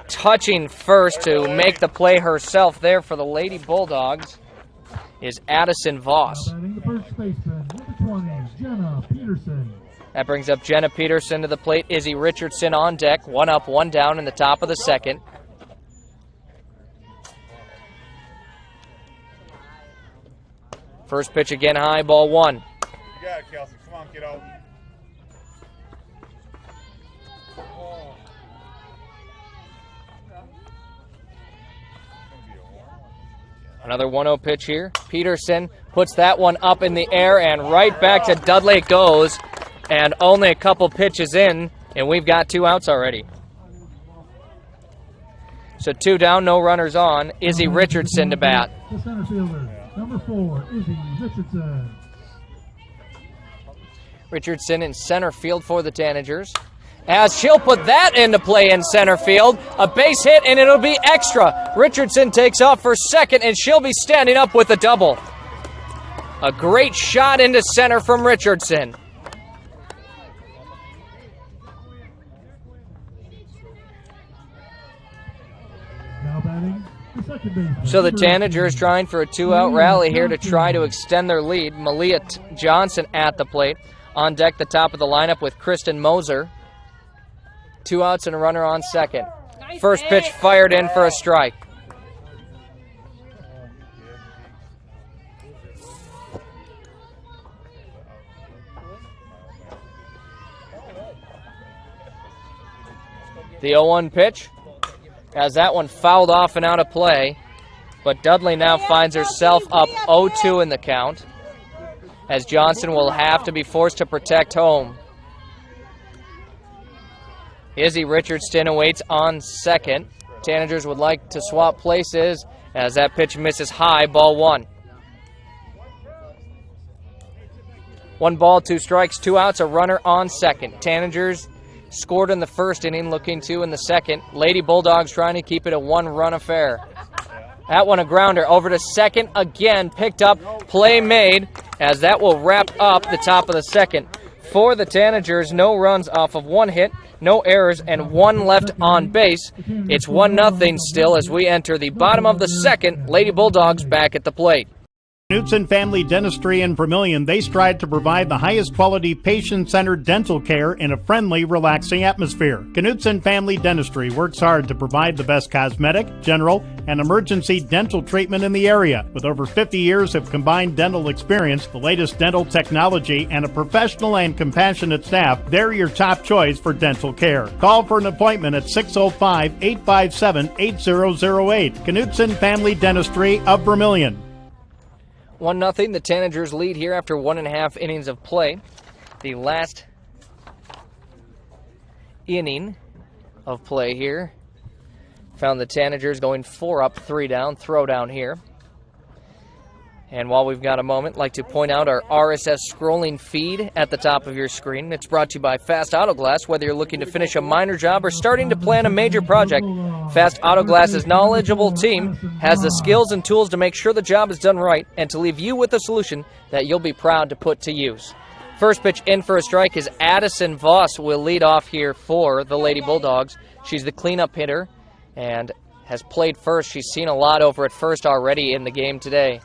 touching first to make the play herself there for the Lady Bulldogs is Addison Voss. That brings up Jenna Peterson to the plate. Izzy Richardson on deck, 1 up, 1 down in the top of the second. First pitch again high, ball 1. You got it, Kelsey. Come on, kiddo. Another 1-0 pitch here. Peterson puts that one up in the air and right back to Dudley it goes. And only a couple pitches in, and we've got 2 outs already. So 2 down, no runners on. Izzy Richardson to bat. The center fielder, number 4, Izzy Richardson. Richardson in center field for the Tanagers. As she'll put that into play in center field. A base hit, and it'll be extra. Richardson takes off for second, and she'll be standing up with a double. A great shot into center from Richardson. Now batting, the second baseman. So the Tanagers trying for a 2-out rally here to try to extend their lead. Malia Johnson at the plate. On deck, the top of the lineup with Kristen Moser. 2 outs and a runner on second. First pitch fired in for a strike. The 0-1 pitch, as that one fouled off and out of play. But Dudley now finds herself up 0-2 in the count, as Johnson will have to be forced to protect home. Izzy Richardson awaits on second. Tanagers would like to swap places as that pitch misses high, ball 1. 1 ball, 2 strikes, 2 outs, a runner on second. Tanagers scored in the first inning, looking to in the second. Lady Bulldogs trying to keep it a 1-run affair. That one a grounder over to second again, picked up, play made, as that will wrap up the top of the second. For the Tanagers, no runs off of 1 hit, no errors, and 1 left on base. It's 1-0 still as we enter the bottom of the second. Lady Bulldogs back at the plate. Knutson Family Dentistry in Vermillion, they strive to provide the highest quality patient-centered dental care in a friendly, relaxing atmosphere. Knutson Family Dentistry works hard to provide the best cosmetic, general, and emergency dental treatment in the area. With over 50 years of combined dental experience, the latest dental technology, and a professional and compassionate staff, they're your top choice for dental care. Call for an appointment at 605-857-8008. Knutson Family Dentistry of Vermillion. 1-0, the Tanagers lead here after 1.5 innings of play. The last inning of play here found the Tanagers going 4 up, 3 down, throw down here. And while we've got a moment, I'd like to point out our RSS scrolling feed at the top of your screen. It's brought to you by Fast Auto Glass. Whether you're looking to finish a minor job or starting to plan a major project, Fast Auto Glass's knowledgeable team has the skills and tools to make sure the job is done right and to leave you with a solution that you'll be proud to put to use. First pitch in for a strike is Addison Voss will lead off here for the Lady Bulldogs. She's the cleanup hitter and has played first. She's seen a lot over at first already in the game today.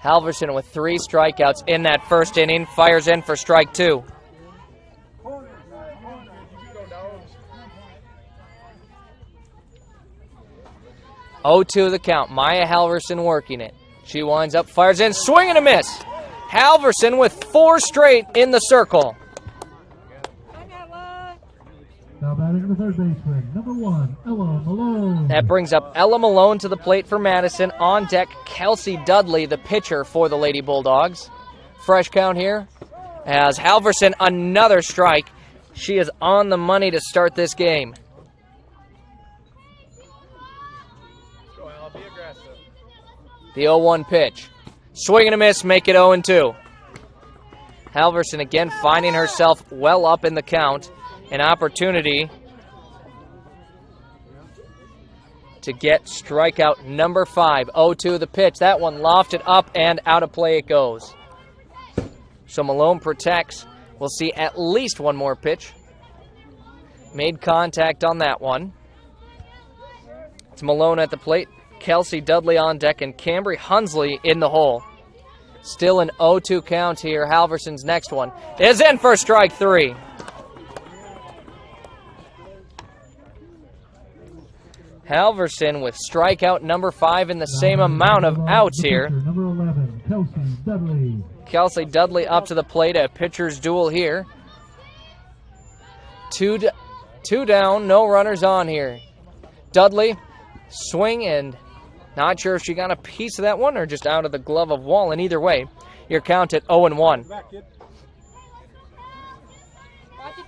Halverson with 3 strikeouts in that first inning, fires in for strike 2. 0-2 the count. Maya Halverson working it. She winds up, fires in, swing and a miss. Halverson with 4 straight in the circle. Now batting the third baseman, number 1, Ella Malone. That brings up Ella Malone to the plate for Madison. On deck, Kelsey Dudley, the pitcher for the Lady Bulldogs. Fresh count here as Halverson, another strike. She is on the money to start this game. The 0-1 pitch. Swing and a miss, make it 0-2. Halverson again finding herself well up in the count. An opportunity to get strikeout number 5. 0-2 the pitch. That one lofted up and out of play it goes. So Malone protects. We'll see at least one more pitch. Made contact on that one. It's Malone at the plate. Kelsey Dudley on deck and Cambry Hunsley in the hole. Still an 0-2 count here. Halverson's next one is in for strike 3. Halverson with strikeout number 5 in the same amount of outs here. Number 11, Kelsey Dudley. Kelsey Dudley up to the plate, a pitcher's duel here. Two down, no runners on here. Dudley, swing, and not sure if she got a piece of that one or just out of the glove of Wallen. Either way, you're counted 0-1. Watch it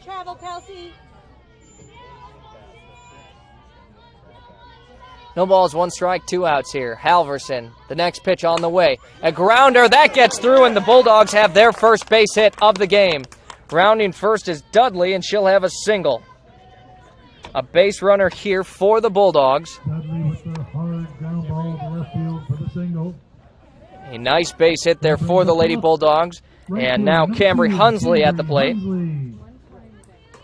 travel, Kelsey. No balls, 1 strike, 2 outs here. Halverson, the next pitch on the way. A grounder, that gets through, and the Bulldogs have their first base hit of the game. Rounding first is Dudley, and she'll have a single. A base runner here for the Bulldogs. Dudley with the hard ground ball to left field for the single. A nice base hit there for the Lady Bulldogs. And now Cambry Hunsley at the plate.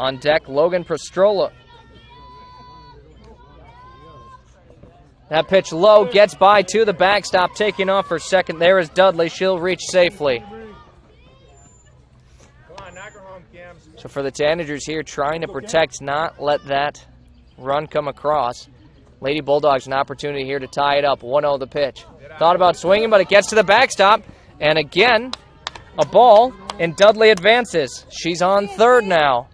On deck, Logan Prostrola. That pitch low, gets by to the backstop, taking off for second. There is Dudley. She'll reach safely. So for the Tanagers here, trying to protect, not let that run come across. Lady Bulldogs an opportunity here to tie it up. 1-0 the pitch. Thought about swinging, but it gets to the backstop. And again, a ball, and Dudley advances. She's on third now.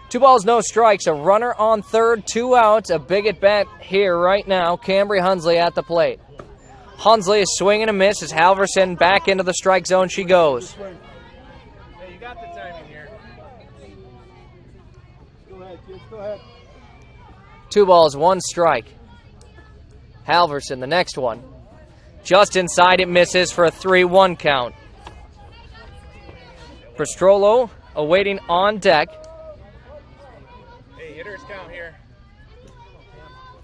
Two balls, no strikes. A runner on third, 2 outs. A big at bat here right now. Cambry Hunsley at the plate. Hunsley is swinging a miss as Halverson back into the strike zone she goes. Hey, you got the timing here. Go ahead, kids. Go ahead. 2 balls, 1 strike. Halverson, the next one. Just inside, it misses for a 3-1 count. Prostrolo awaiting on deck. Hey, hitters count here.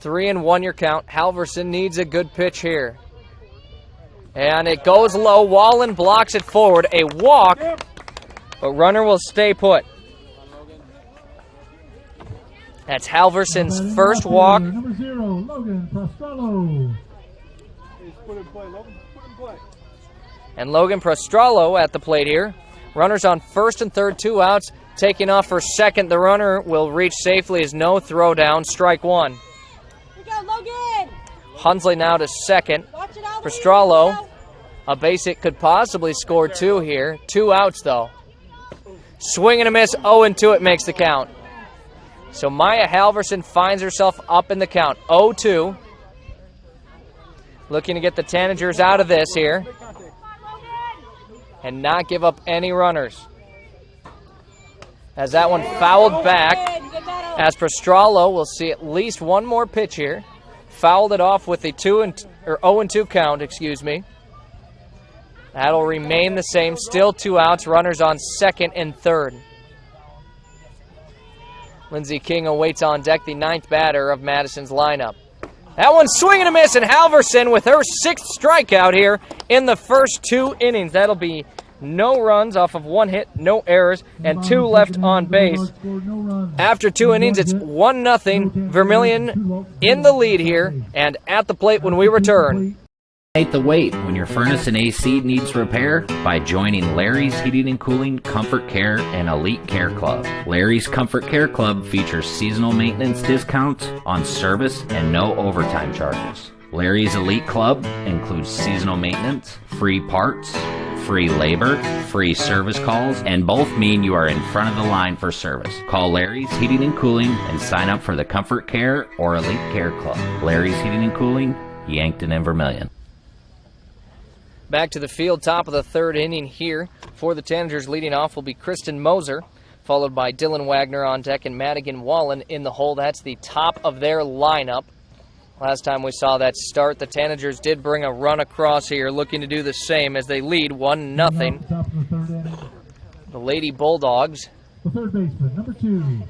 3-1 your count. Halverson needs a good pitch here. And it goes low. Wallen blocks it forward. A walk, but runner will stay put. That's Halverson's first walk. Number 0, Logan Prostrolo. Put in play, Logan. Put in play. And Logan Prostrolo at the plate here. Runners on first and third, 2 outs. Taking off for second. The runner will reach safely as no throw down. Strike 1. Here we go, Logan. Hunsley now to second. Prostrolo, a base hit, could possibly score 2 here. 2 outs though. Swing and a miss. 0-2 it makes the count. So Maya Halverson finds herself up in the count. 0-2. Looking to get the Tanagers out of this here. And not give up any runners. As that one fouled back. As Prostrolo will see at least one more pitch here. Fouled it off with a 0-2 count, excuse me. That'll remain the same. Still 2 outs. Runners on second and third. Lindsey King awaits on deck, the 9th batter of Madison's lineup. That one's swing and a miss, and Halverson with her 6th strikeout here in the first 2 innings. That'll be no runs off of 1 hit, no errors, and 2 left on base. After 2 innings, it's 1-0. Vermillion in the lead here, and at the plate when we return. The wait when your furnace and AC needs repair by joining Larry's Heating and Cooling Comfort Care and Elite Care Club. Larry's Comfort Care Club features seasonal maintenance discounts on service and no overtime charges. Larry's Elite Club includes seasonal maintenance, free parts, free labor, free service calls, and both mean you are in front of the line for service. Call Larry's Heating and Cooling and sign up for the Comfort Care or Elite Care Club. Larry's Heating and Cooling, Yankton and Vermillion. Back to the field, top of the 3rd inning here. For the Tanagers, leading off will be Kristen Moser, followed by Dylan Wagner on deck and Madigan Wallen in the hole. That's the top of their lineup. Last time we saw that start, the Tanagers did bring a run across here, looking to do the same as they lead 1-0. The Lady Bulldogs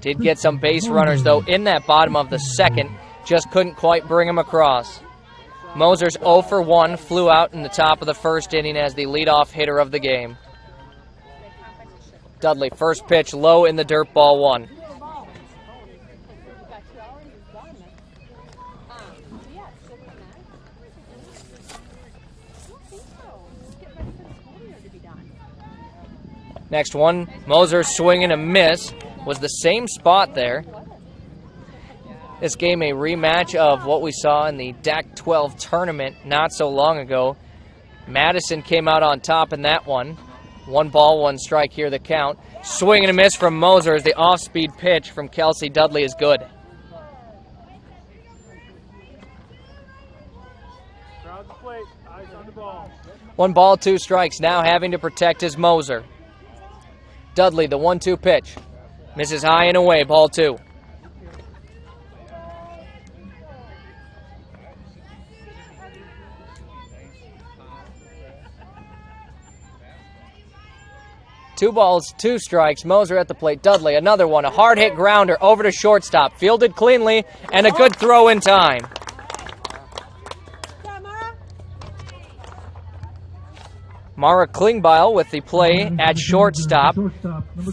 did get some base runners, though, in that bottom of the 2nd. Just couldn't quite bring them across. Moser's 0 for 1, flew out in the top of the 1st inning as the leadoff hitter of the game. Dudley, first pitch, low in the dirt, ball 1. Next one, Moser swing and a miss, was the same spot there. This game a rematch of what we saw in the DAC 12 tournament not so long ago. Madison came out on top in that one. 1 ball, 1 strike here, the count. Swing and a miss from Moser as the off-speed pitch from Kelsey Dudley is good. Crowd the plate, eyes on the ball. 1 ball, 2 strikes, now having to protect his Moser. Dudley, the 1-2 pitch. Misses high and away, ball 2. Two balls, 2 strikes. Moser at the plate. Dudley, another one. A hard hit grounder over to shortstop. Fielded cleanly, and a good throw in time. Mara Klingbeil with the play at shortstop.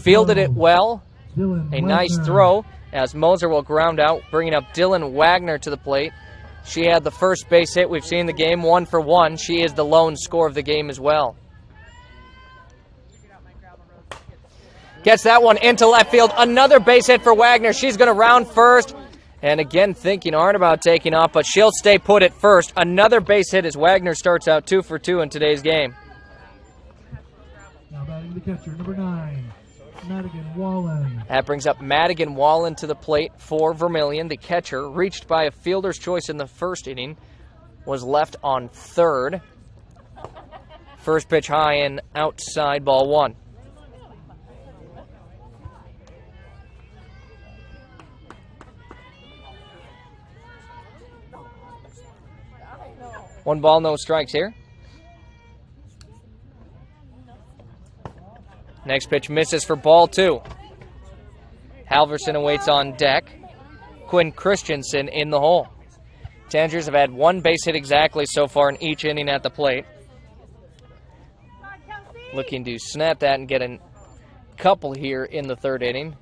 Fielded it well. A nice throw as Moser will ground out, bringing up Dylan Wagner to the plate. She had the first base hit we've seen in the game, 1 for 1. She is the lone scorer of the game as well. Gets that one into left field. Another base hit for Wagner. She's going to round first. And again, thinking hard about taking off, but she'll stay put at first. Another base hit as Wagner starts out 2 for 2 in today's game. Now batting the catcher, number 9, Madigan Wallen. That brings up Madigan Wallen to the plate for Vermillion. The catcher, reached by a fielder's choice in the 1st inning, was left on 3rd. First pitch high and outside, ball 1. One ball, no strikes here. Next pitch misses for ball 2. Halverson awaits on deck. Quinn Christensen in the hole. Tanagers have had 1 base hit exactly so far in each inning at the plate. Looking to snap that and get a couple here in the 3rd inning.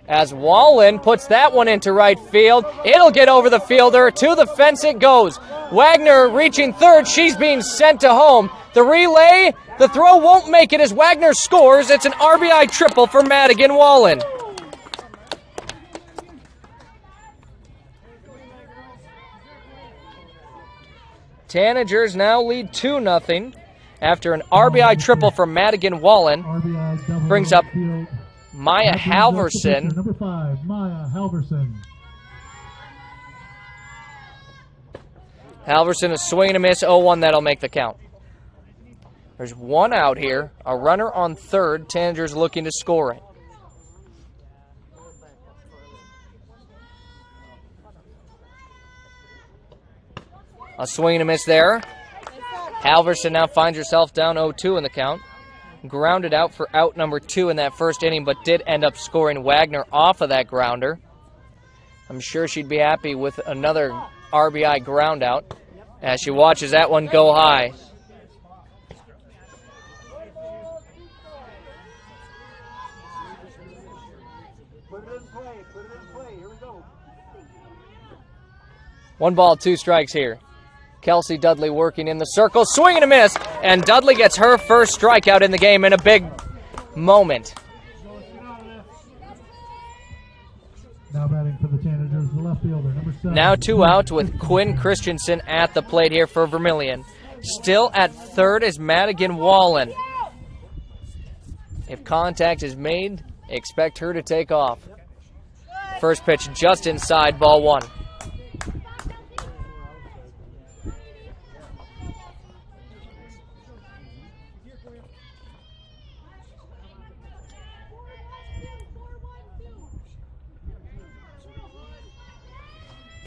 As Wallen puts that one into right field, it'll get over the fielder. To the fence it goes. Wagner reaching 3rd. She's being sent to home. The relay, the throw won't make it as Wagner scores. It's an RBI triple for Madigan Wallen. Tanagers now lead 2-0 after an RBI triple for Madigan Wallen. Brings up Maya Halverson. Number 5, Maya Halverson. Halverson is swing and a miss, 0-1, that'll make the count. There's 1 out here, a runner on 3rd. Tanagers looking to score it. A swing and a miss there. Halverson now finds herself down 0-2 in the count. Grounded out for out number 2 in that 1st inning, but did end up scoring Wagner off of that grounder. I'm sure she'd be happy with another RBI ground out as she watches that one go high. One ball, two strikes here. Kelsey Dudley working in the circle, swing and a miss, and Dudley gets her first strikeout in the game in a big moment. Now batting for the Tanagers, the left fielder, number 7. Now 2 out with Quinn Christensen at the plate here for Vermillion. Still at third is Madigan Wallen. If contact is made, expect her to take off. First pitch just inside, ball 1.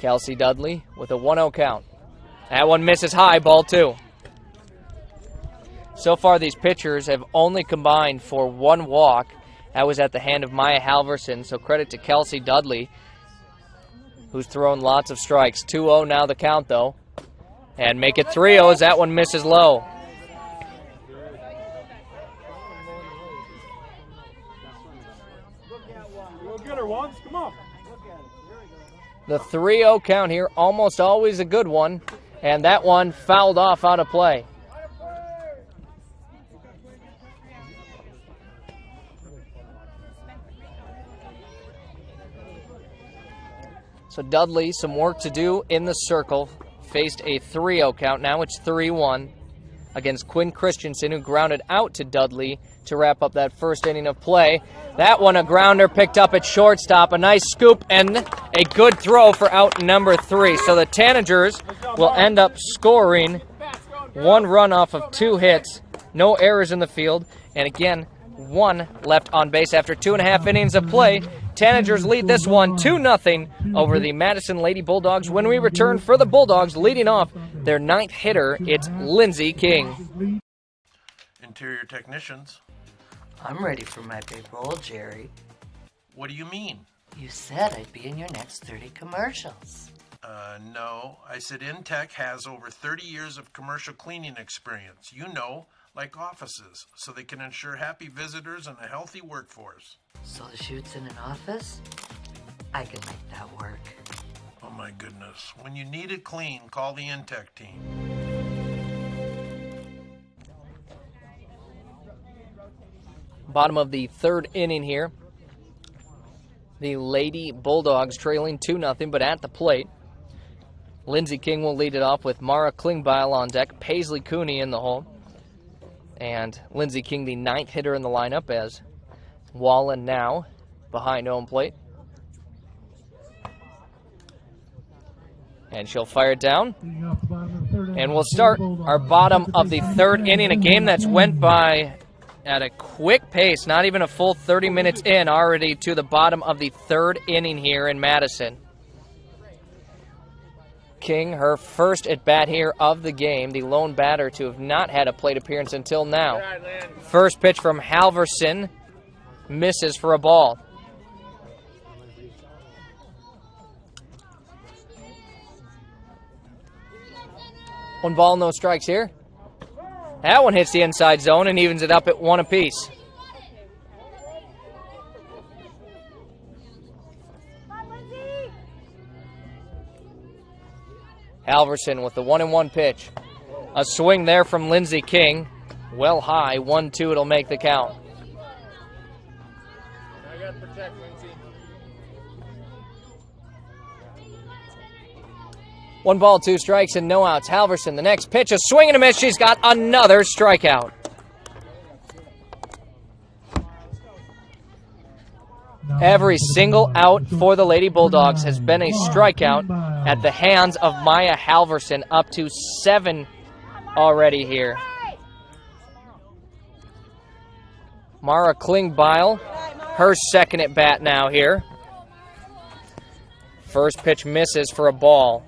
Kelsey Dudley with a 1-0 count. That one misses high, ball 2. So far, these pitchers have only combined for 1 walk. That was at the hand of Maya Halverson, so credit to Kelsey Dudley, who's thrown lots of strikes. 2-0 now the count, though. And make it 3-0 as that one misses low. Go get her once. Come on. The 3-0 count here, almost always a good one, and that one fouled off out of play. So Dudley, some work to do in the circle. Faced a 3-0 count. Now it's 3-1 against Quinn Christensen, who grounded out to Dudley to wrap up that first inning of play. That one, a grounder picked up at shortstop. A nice scoop and a good throw for out number 3. So the Tanagers will end up scoring 1 run off of 2 hits. No errors in the field. And again, 1 left on base after 2.5 innings of play. Tanagers lead this one 2-0 over the Madison Lady Bulldogs. When we return for the Bulldogs, leading off their 9th hitter, it's Lindsey King. Interior technicians. I'm ready for my big role, Jerry. What do you mean? You said I'd be in your next 30 commercials. No. I said Intech has over 30 years of commercial cleaning experience. You know, like offices, so they can ensure happy visitors and a healthy workforce. So the shoot's in an office? I can make that work. Oh my goodness. When you need it clean, call the Intech team. Bottom of the 3rd inning here. The Lady Bulldogs trailing 2-0, but at the plate. Lindsey King will lead it off with Mara Klingbeil on deck, Paisley Cooney in the hole. And Lindsey King, the 9th hitter in the lineup, as Wallen now behind home plate. And she'll fire it down. And we'll start our bottom of the 3rd inning, a game that's went by at a quick pace, not even a full 30 minutes in, already to the bottom of the 3rd inning here in Madison. King, her first at-bat here of the game, the lone batter to have not had a plate appearance until now. First pitch from Halverson, misses for a ball. One ball, no strikes here. That one hits the inside zone and evens it up at 1 apiece. Halverson with the 1-1 pitch. A swing there from Lindsey King. Well high, 1-2, it'll make the count. I got to protect Lindsey. 1 ball, 2 strikes, and no outs. Halverson, the next pitch, a swing and a miss. She's got another strikeout. Every single out for the Lady Bulldogs has been a strikeout at the hands of Maya Halverson, up to 7 already here. Mara Klingbeil, her second at bat now here. First pitch misses for a ball.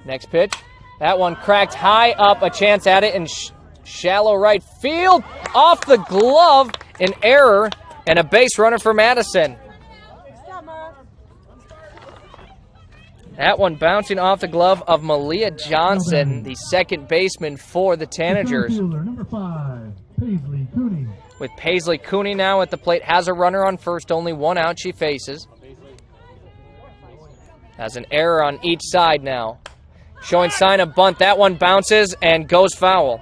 Next pitch, that one cracked high up, a chance at it in shallow right field. Off the glove, an error And a base runner for Madison. That one bouncing off the glove of Malia Johnson, the second baseman for the Tanagers. Number 5, Paisley Cooney. With Paisley Cooney now at the plate, has a runner on first, only one out she faces. Has an error on each side now. Showing sign of bunt. That one bounces and goes foul.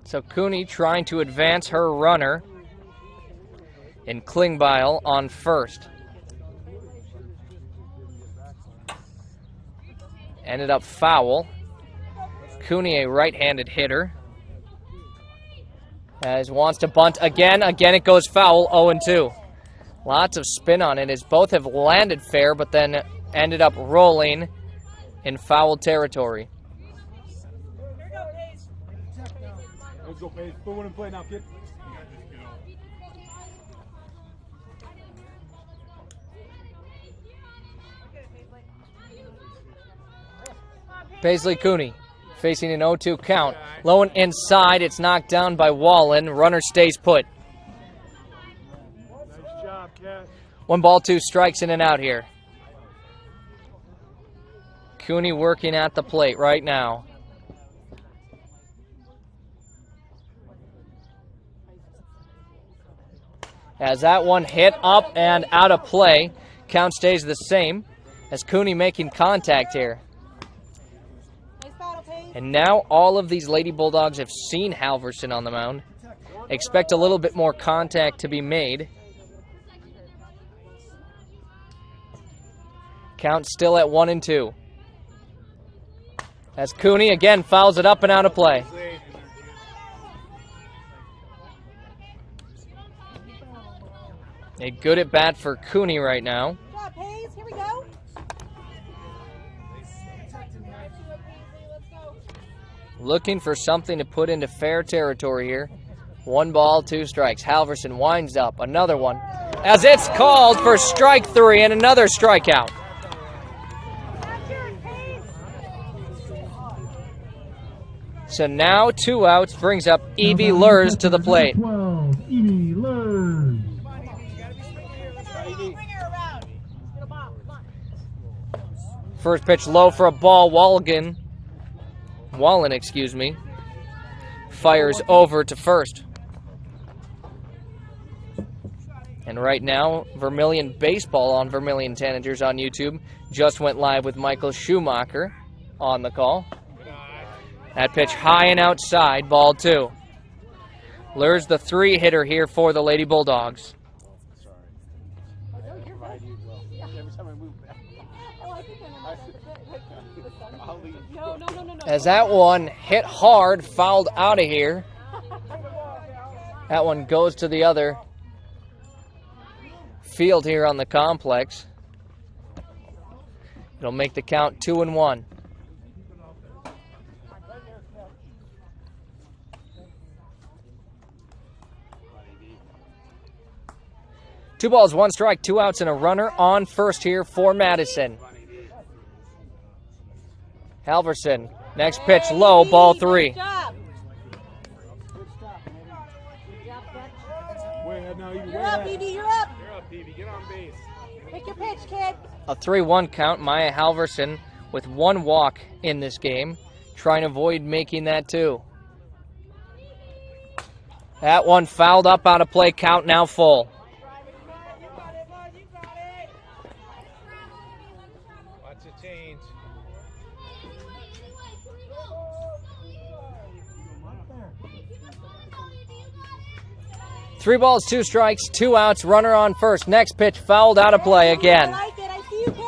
So Cooney trying to advance her runner. And Klingbeil on first. Ended up foul. Cooney, a right-handed hitter. As wants to bunt again. Again, it goes foul, 0-2. Lots of spin on it as both have landed fair, but then ended up rolling in foul territory. Let's go, Paige. Put one in play now, kid. Paisley Cooney facing an 0-2 count. Low and inside, it's knocked down by Wallen. Runner stays put. Nice job, Cash. 1 ball, 2 strikes in and out here. Cooney working at the plate right now. As that one hit up and out of play, count stays the same as Cooney making contact here. And now all of these Lady Bulldogs have seen Halverson on the mound. Expect a little bit more contact to be made. Count still at 1-2. As Cooney again fouls it up and out of play. A good at bat for Cooney right now. Here we go. Looking for something to put into fair territory here. 1 ball, 2 strikes. Halverson winds up. Another one. As it's called for strike 3 and another strikeout. So now 2 outs brings up Evie Lurs to the plate. 12, Evie Lurs. First pitch low for a ball. Wallen, fires over to first. And right now, Vermillion Baseball on Vermillion Tanagers on YouTube just went live with Michael Schumacher on the call. That pitch high and outside, ball 2. Lures the 3-hitter here for the Lady Bulldogs. As that one hit hard, fouled out of here. That one goes to the other field here on the complex. It'll make the count 2-1. Two balls, 1 strike, 2 outs, and a runner on first here for Madison. Halverson, next pitch low, ball 3. Way ahead now, Evie. You're up, Evie. You're up. You're up, Evie. Get on base. Pick your pitch, kid. A 3-1 count. Maya Halverson with 1 walk in this game, trying to avoid making that 2. That one fouled up out of play, count now full. Watch it change. 3 balls, 2 strikes, 2 outs, runner on first. Next pitch fouled out of play again. I like it. I see you, kid.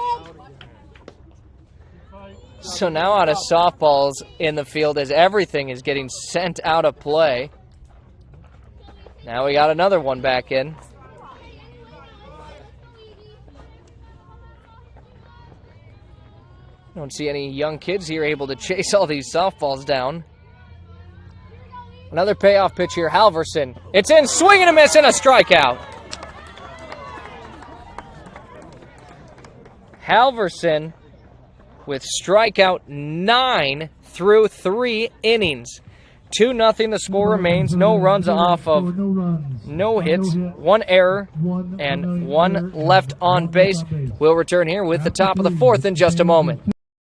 So now out of softballs in the field as everything is getting sent out of play. Now we got another one back in. Don't see any young kids here able to chase all these softballs down. Another payoff pitch here, Halverson. It's in, swing and a miss, and a strikeout. Halverson with strikeout 9 through 3 innings. 2-0 the score remains. No runs off of no hits, 1 error, and 1 left on base. We'll return here with the top of the 4th in just a moment.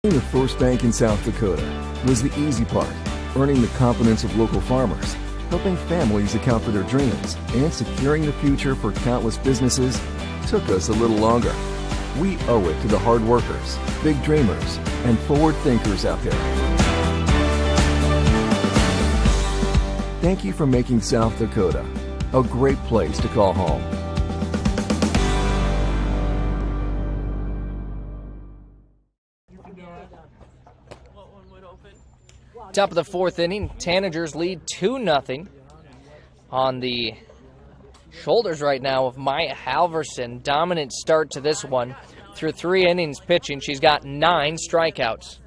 Being the first bank in South Dakota was the easy part, earning the confidence of local farmers, helping families account for their dreams, and securing the future for countless businesses took us a little longer. We owe it to the hard workers, big dreamers, and forward thinkers out there. Thank you for making South Dakota a great place to call home. Top of the 4th inning, Tanagers lead 2-0 on the shoulders right now of Maya Halverson. Dominant start to this one. Through 3 innings pitching, she's got 9 strikeouts.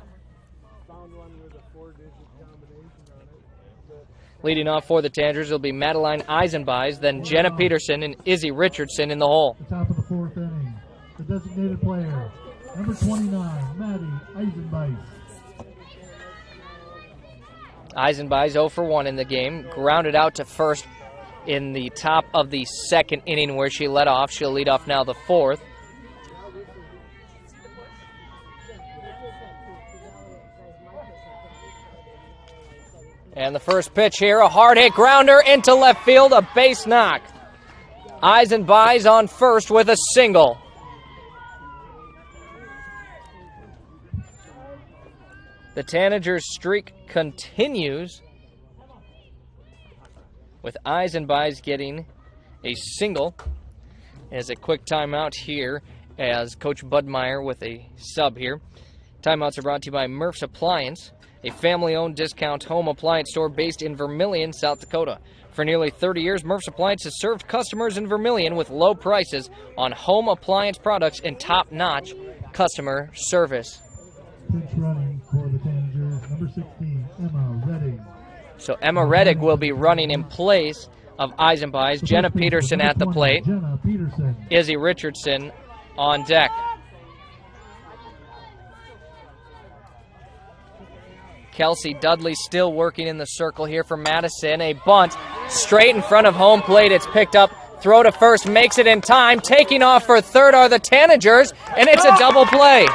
Leading off for the Tanagers will be Madeline Eisenbeis, then Jenna Peterson and Izzy Richardson in the hole. The top of the 4th inning, the designated player, number 29, Maddie Eisenbeis. Eisenbeis 0 for 1 in the game, grounded out to first in the top of the 2nd inning where she led off. She'll lead off now the 4th. And the first pitch here, a hard hit grounder into left field, a base knock. Eisenbeis on first with a single. The Tanagers streak continues with Eisenbeis getting a single. As a quick timeout here as Coach Budmeyer with a sub here. Timeouts are brought to you by Murph's Appliance, a family-owned discount home appliance store based in Vermillion, South Dakota. For nearly 30 years, Murph's Appliance has served customers in Vermillion with low prices on home appliance products and top-notch customer service. Pinch running for the Tanagers, number 16, Emma Redding. So Emma Reddick will be running in place of Eisenbeis. Jenna Peterson at the plate. Jenna Peterson. Izzy Richardson on deck. Kelsey Dudley still working in the circle here for Madison. A bunt straight in front of home plate. It's picked up. Throw to first. Makes it in time. Taking off for third are the Tanagers, and it's a double play.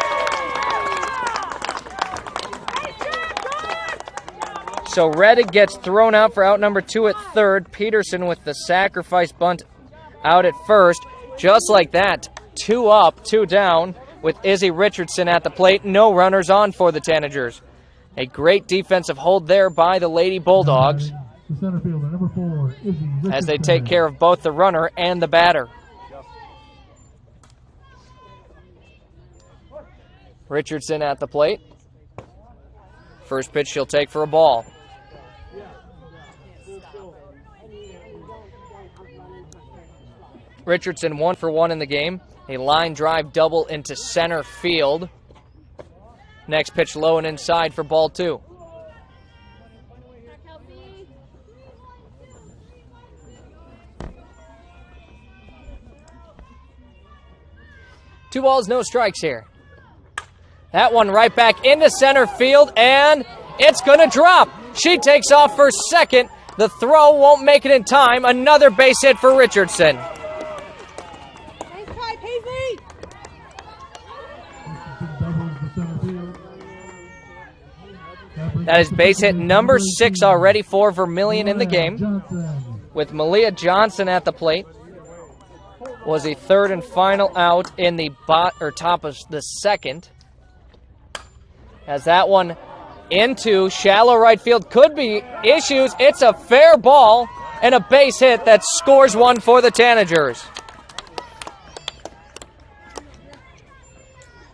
So Reddick gets thrown out for out number 2 at third. Peterson with the sacrifice bunt out at first. Just like that, 2 up, 2 down with Izzy Richardson at the plate. No runners on for the Tanagers. A great defensive hold there by the Lady Bulldogs The center fielder, number 4, Izzy Richardson. as they take care of both the runner and the batter. Richardson at the plate. First pitch she'll take for a ball. Richardson 1 for 1 in the game. A line drive double into center field. Next pitch low and inside for ball 2. Two balls, no strikes here. That one right back into center field, and it's going to drop. She takes off for second. The throw won't make it in time. Another base hit for Richardson. Nice try, Paisley. That is base hit number 6 already for Vermillion in the game. With Malia Johnson at the plate. Was a third and final out in the top of the second. As that one into shallow right field. Could be issues. It's a fair ball and a base hit that scores one for the Tanagers.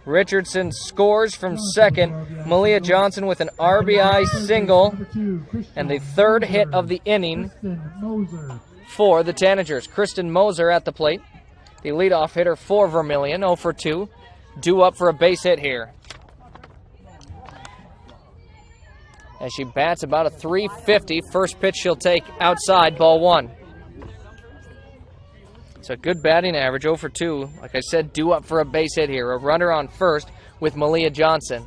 Richardson scores from second. Malia Johnson with an RBI single. And the third hit of the inning for the Tanagers. Kristen Moser at the plate. The leadoff hitter for Vermillion, 0 for 2. Due up for a base hit here. As she bats about a .350. First pitch she'll take outside, ball 1. So good batting average, 0 for 2. Like I said, due up for a base hit here. A runner on first with Malia Johnson.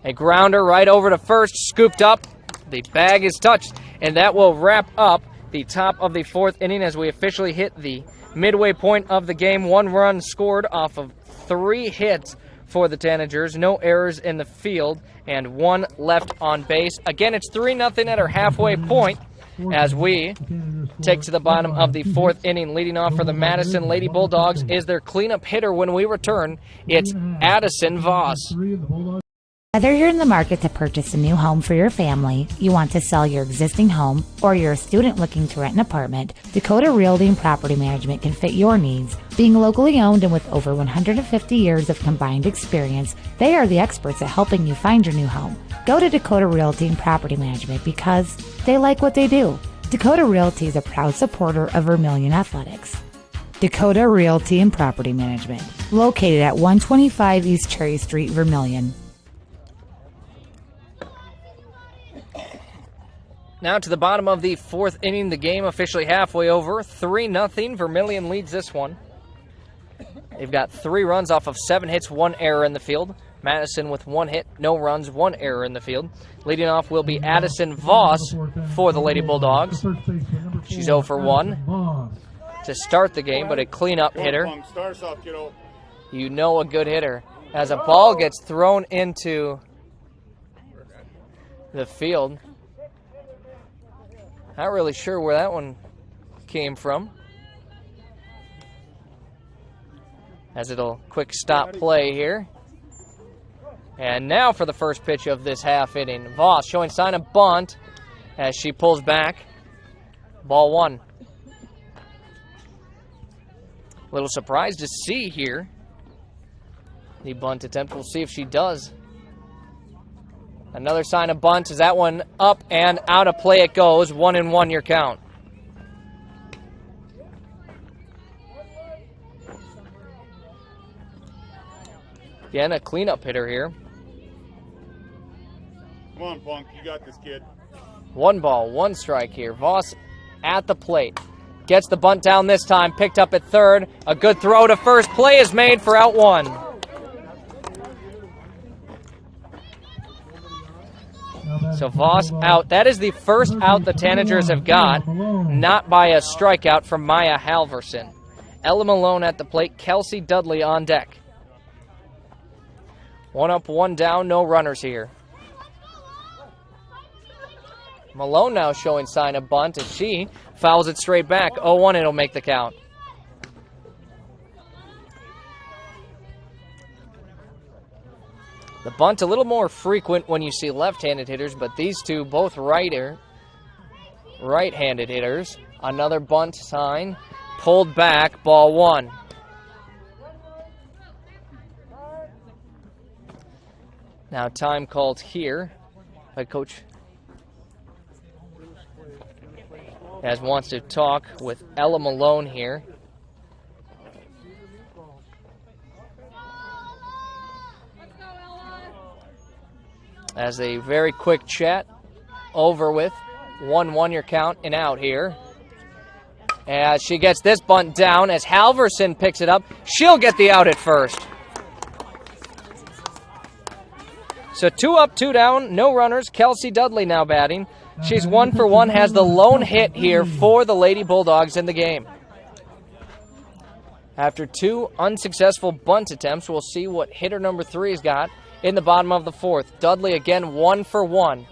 A grounder right over to first, scooped up. The bag is touched, and that will wrap up the top of the 4th inning as we officially hit the midway point of the game. 1 run scored off of 3 hits for the Tanagers. No errors in the field, and 1 left on base. Again, it's 3-0 at our halfway point as we take to the bottom of the 4th inning. Leading off for the Madison Lady Bulldogs is their cleanup hitter when we return. It's Addison Voss. Whether you're in the market to purchase a new home for your family, you want to sell your existing home, or you're a student looking to rent an apartment, Dakota Realty and Property Management can fit your needs. Being locally owned and with over 150 years of combined experience, they are the experts at helping you find your new home. Go to Dakota Realty and Property Management because they like what they do. Dakota Realty is a proud supporter of Vermillion Athletics. Dakota Realty and Property Management, located at 125 East Cherry Street, Vermillion. Now to the bottom of the 4th inning, the game officially halfway over. 3-0, Vermillion leads this one. They've got 3 runs off of 7 hits, 1 error in the field. Madison with 1 hit, no runs, 1 error in the field. Leading off will be Addison Voss for the Lady Bulldogs. She's 0 for 1 to start the game, but a cleanup hitter. You know a good hitter. As a ball gets thrown into the field. Not really sure where that one came from. As it'll quick stop play here. And now for the first pitch of this half inning. Voss showing sign of bunt as she pulls back. Ball 1. A little surprised to see here the bunt attempt. We'll see if she does. Another sign of bunt. Is that one up and out of play it goes. 1-1 your count. Again, a cleanup hitter here. Come on, Punk. You got this, kid. 1 ball, 1 strike here. Voss at the plate. Gets the bunt down this time. Picked up at third. A good throw to first. Play is made for out 1. So Voss out. That is the first out the Tanagers have got, not by a strikeout from Maya Halverson. Ella Malone at the plate, Kelsey Dudley on deck. 1 up, 1 down, no runners here. Malone now showing sign of bunt as she fouls it straight back. 0-1, it'll make the count. The bunt a little more frequent when you see left-handed hitters, but these two both right-handed hitters. Another bunt sign, pulled back, ball 1. Now time called here by Coach as wants to talk with Ella Malone here. As a very quick chat over with. 1-1 your count and out here. As she gets this bunt down as Halverson picks it up. She'll get the out at first. So 2 up, 2 down, no runners. Kelsey Dudley now batting. She's 1 for 1, has the lone hit here for the Lady Bulldogs in the game. After 2 unsuccessful bunt attempts, we'll see what hitter number 3's got in the bottom of the 4th. Dudley again 1 for 1.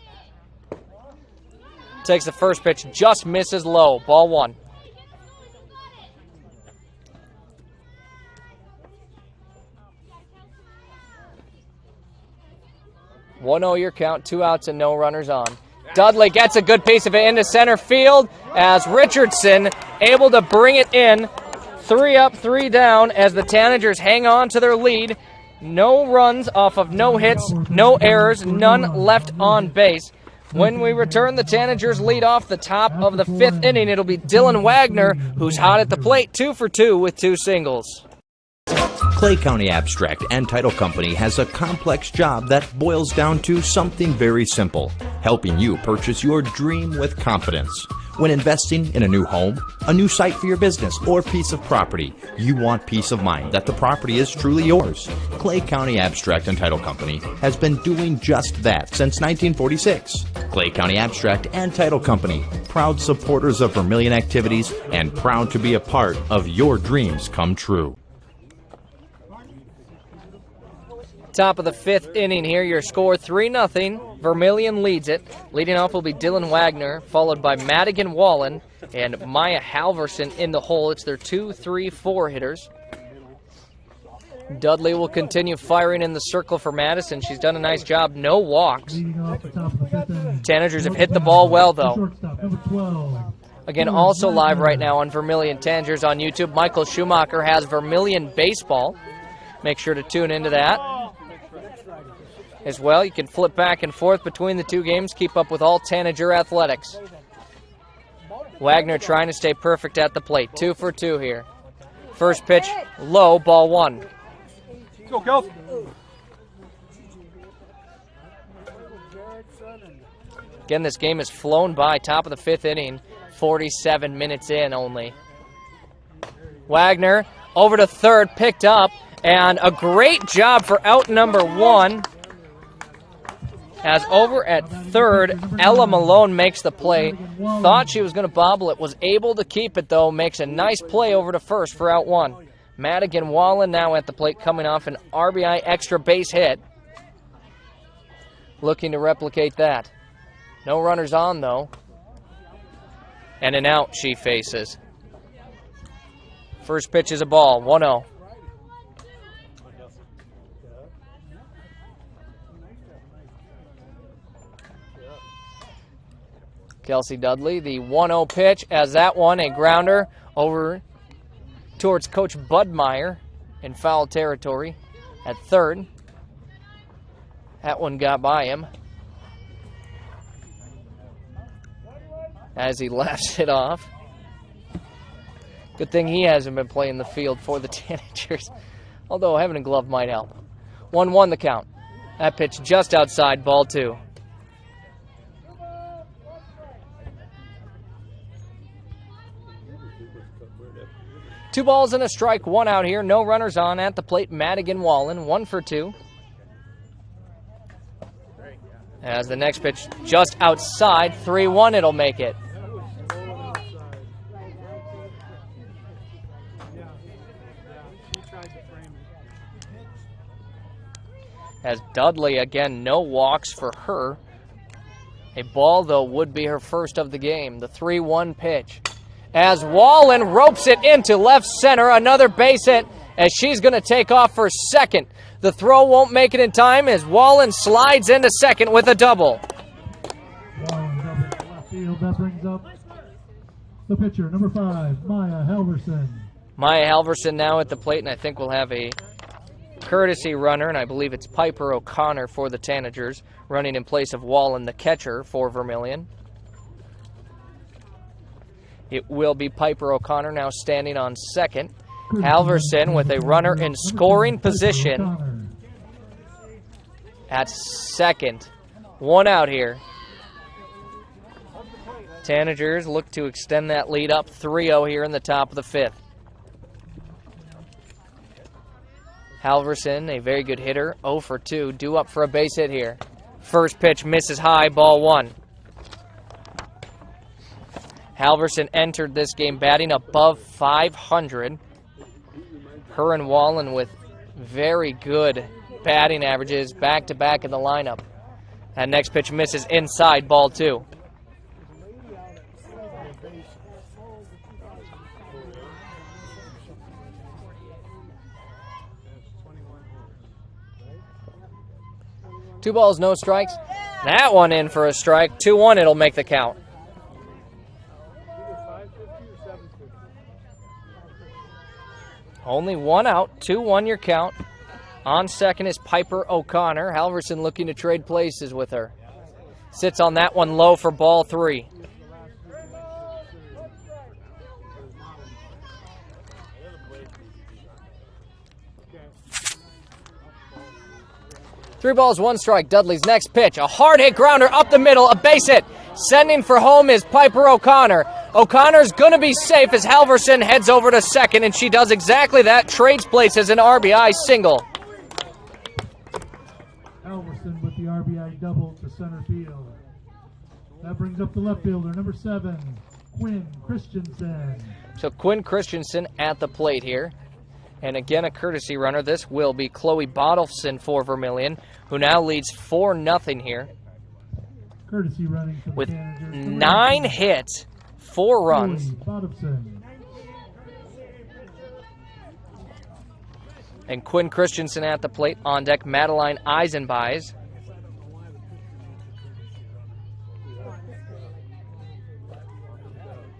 Takes the first pitch, just misses low. Ball 1. Your count, 2 outs and no runners on. Dudley gets a good piece of it into center field as Richardson able to bring it in. 3 up, 3 down as the Tanagers hang on to their lead. No runs off of no hits, no errors, none left on base. When we return, the Tanagers lead off the top of the 5th inning. It'll be Dylan Wagner, who's hot at the plate, 2 for 2 with 2 singles. Clay County Abstract and Title Company has a complex job that boils down to something very simple, helping you purchase your dream with confidence. When investing in a new home, a new site for your business, or piece of property, you want peace of mind that the property is truly yours. Clay County Abstract and Title Company has been doing just that since 1946. Clay County Abstract and Title Company, proud supporters of Vermillion activities and proud to be a part of your dreams come true. Top of the 5th inning here, your score 3-0. Vermillion leads it. Leading off will be Dylan Wagner, followed by Madigan Wallen and Maya Halverson in the hole. It's their 2, 3, 4 hitters. Dudley will continue firing in the circle for Madison. She's done a nice job. No walks. Tanagers have hit the ball well, though. Again, also live right now on Vermillion Tanagers on YouTube. Michael Schumacher has Vermillion Baseball. Make sure to tune into that. As well, you can flip back and forth between the two games, keep up with all Tanager athletics. Wagner trying to stay perfect at the plate. 2 for 2 here. First pitch, low, ball 1. Let's go, Kels. Again, this game has flown by. Top of the 5th inning, 47 minutes in only. Wagner over to third, picked up, and a great job for out number 1. As over at third, Ella Malone makes the play. Thought she was going to bobble it, was able to keep it, though. Makes a nice play over to first for out 1. Madigan Wallen now at the plate, coming off an RBI extra base hit. Looking to replicate that. No runners on, though. And an out she faces. First pitch is a ball, 1-0. Kelsey Dudley, the 1-0 pitch, as that one, a grounder over towards Coach Budmeyer in foul territory at third. That one got by him as he laughs it off. Good thing he hasn't been playing the field for the Tanagers, although having a glove might help. 1-1 the count. That pitch just outside, ball 2. Two balls and a strike, 1 out here. No runners on at the plate. Madigan Wallen, 1 for 2. As the next pitch just outside, 3-1, it'll make it. As Dudley, again, no walks for her. A ball, though, would be her first of the game. The 3-1 pitch. As Wallen ropes it into left center, another base hit as she's going to take off for second. The throw won't make it in time as Wallen slides into second with a double. Wallen double to left field. That brings up the pitcher, number 5, Maya Halverson. Maya Halverson now at the plate, and I think we'll have a courtesy runner, and I believe it's Piper O'Connor for the Tanagers, running in place of Wallen, the catcher for Vermillion. It will be Piper O'Connor now standing on second. Halverson with a runner in scoring position at second. 1 out here. Tanagers look to extend that lead up 3-0 here in the top of the 5th. Halverson, a very good hitter, 0 for 2, due up for a base hit here. First pitch misses high, ball 1. Halverson entered this game batting above 500. Her and Wallen with very good batting averages back-to-back in the lineup. That next pitch misses inside, ball 2. Two balls, no strikes. That one in for a strike. 2-1, it'll make the count. Only 1 out, 2-1 your count. On second is Piper O'Connor. Halverson looking to trade places with her. Sits on that one low for ball 3. 3 balls, 1 strike. Dudley's next pitch. A hard hit grounder up the middle. A base hit. Sending for home is Piper O'Connor. O'Connor's going to be safe as Halverson heads over to second, and she does exactly that. Trades places an RBI single. Halverson with the RBI double to center field. That brings up the left fielder, number 7, Quinn Christensen. So Quinn Christensen at the plate here. And again, a courtesy runner. This will be Chloe Bodolfson for Vermillion, who now leads 4-0 here. Courtesy running for with the Tanagers. 9 hits, 4 runs. And Quinn Christensen at the plate. On deck, Madeline Eisenbeis.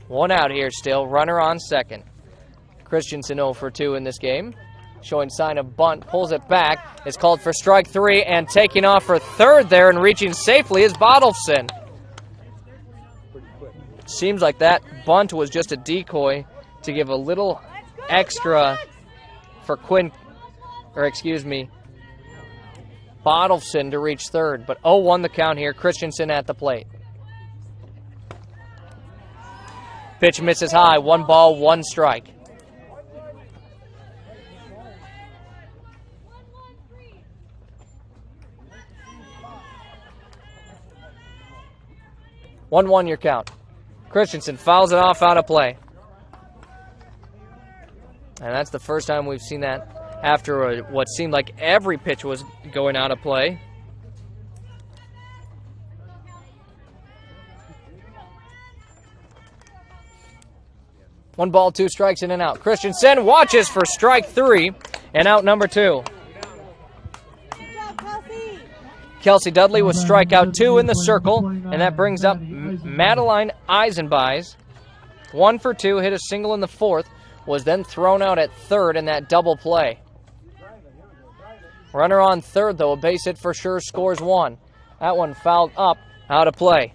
One out here still. Runner on second. Christensen 0 for 2 in this game. Showing sign of bunt. Pulls it back. It's called for strike 3. And taking off for third there and reaching safely is Bodolfson. Seems like that bunt was just a decoy to give a little extra for Bodolfson to reach third. But 0-1 the count here. Christensen at the plate. Pitch misses high. 1 ball, 1 strike. One your count. Christensen fouls it off out of play. And that's the first time we've seen that after what seemed like every pitch was going out of play. One ball, 2 strikes, in and out. Christensen watches for strike 3 and out number 2. Kelsey Dudley with strikeout 2 in the circle, and that brings up Madeline Eisenbeis. 1 for 2, hit a single in the 4th, was then thrown out at third in that double play. Runner on third, though, a base hit for sure, scores 1. That one fouled up, out of play.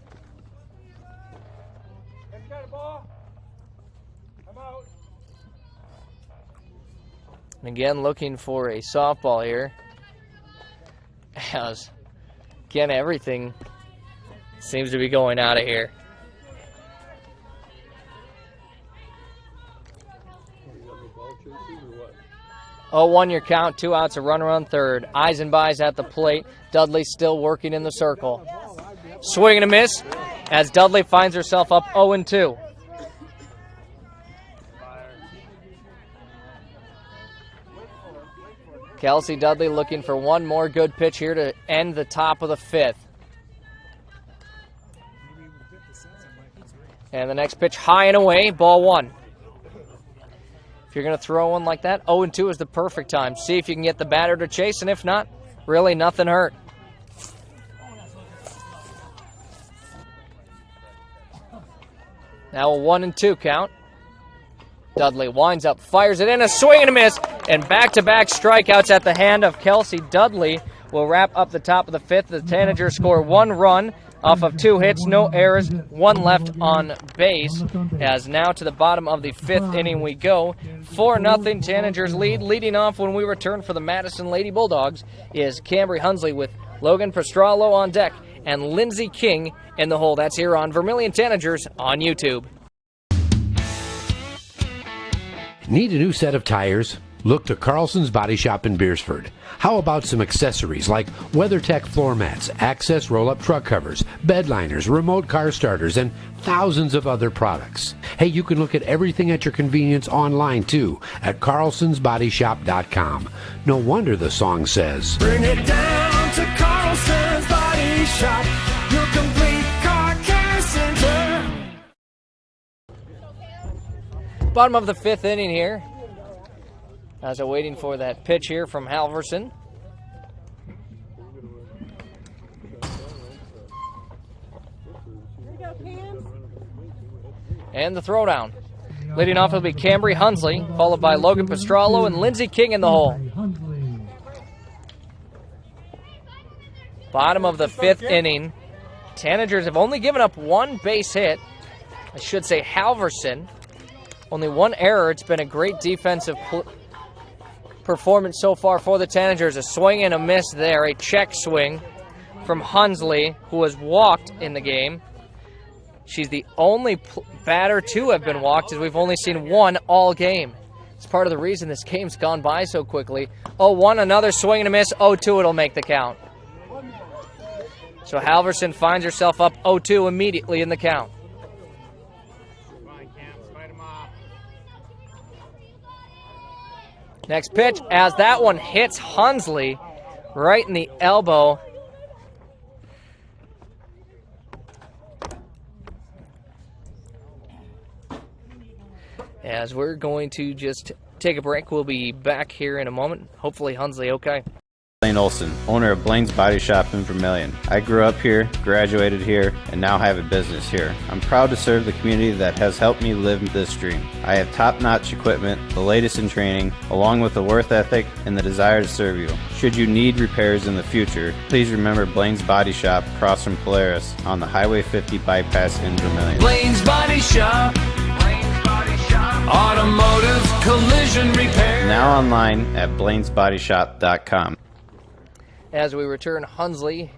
And again, looking for a softball here. As again, everything seems to be going out of here. Oh, 1 your count, 2 outs, a runner on third. Eisenbeis at the plate. Dudley still working in the circle. Swing and a miss as Dudley finds herself up 0-2. Kelsey Dudley looking for one more good pitch here to end the top of the 5th. And the next pitch high and away, ball 1. If you're going to throw one like that, 0-2 is the perfect time. See if you can get the batter to chase, and if not, really nothing hurt. Now a 1-2 count. Dudley winds up, fires it in, a swing and a miss, and back-to-back strikeouts at the hand of Kelsey Dudley will wrap up the top of the 5th. The Tanagers score 1 run off of 2 hits, no errors, 1 left on base. As now to the bottom of the 5th inning we go. 4-0 Tanagers lead. Leading off when we return for the Madison Lady Bulldogs is Cambry Hunsley with Logan Pastrallo on deck and Lindsey King in the hole. That's here on Vermillion Tanagers on YouTube. Need a new set of tires? Look to Carlson's Body Shop in Beersford. How about some accessories like WeatherTech floor mats, access roll-up truck covers, bed liners, remote car starters, and thousands of other products. Hey, you can look at everything at your convenience online too at carlsonsbodyshop.com. No wonder the song says, Bring it down to Carlson's Body Shop, your complete car care center. Bottom of the 5th inning here. As I'm waiting for that pitch here from Halverson. And the throwdown. Leading off will be Cambry Hunsley, followed by Logan Pastrallo and Lindsey King in the hole. Bottom of the 5th inning. Tanagers have only given up 1 base hit. I should say Halverson. Only 1 error. It's been a great defensive performance so far for the Tanagers. A swing and a miss there, a check swing from Hunsley, who has walked in the game. She's the only batter to have been walked, as we've only seen one all game. It's part of the reason this game's gone by so quickly. 0-1, another swing and a miss. 0-2, it'll make the count. So Halverson finds herself up 0-2 immediately in the count. Next pitch, as that one hits Hunsley right in the elbow. As we're going to just take a break, we'll be back here in a moment. Hopefully Hunsley okay. Blaine Olson, owner of Blaine's Body Shop in Vermillion. I grew up here, graduated here, and now have a business here. I'm proud to serve the community that has helped me live this dream. I have top-notch equipment, the latest in training, along with the work ethic and the desire to serve you. Should you need repairs in the future, please remember Blaine's Body Shop across from Polaris on the Highway 50 bypass in Vermillion. Blaine's Body Shop. Automotive collision repair. Now online at blainesbodyshop.com. As we return, Hunsley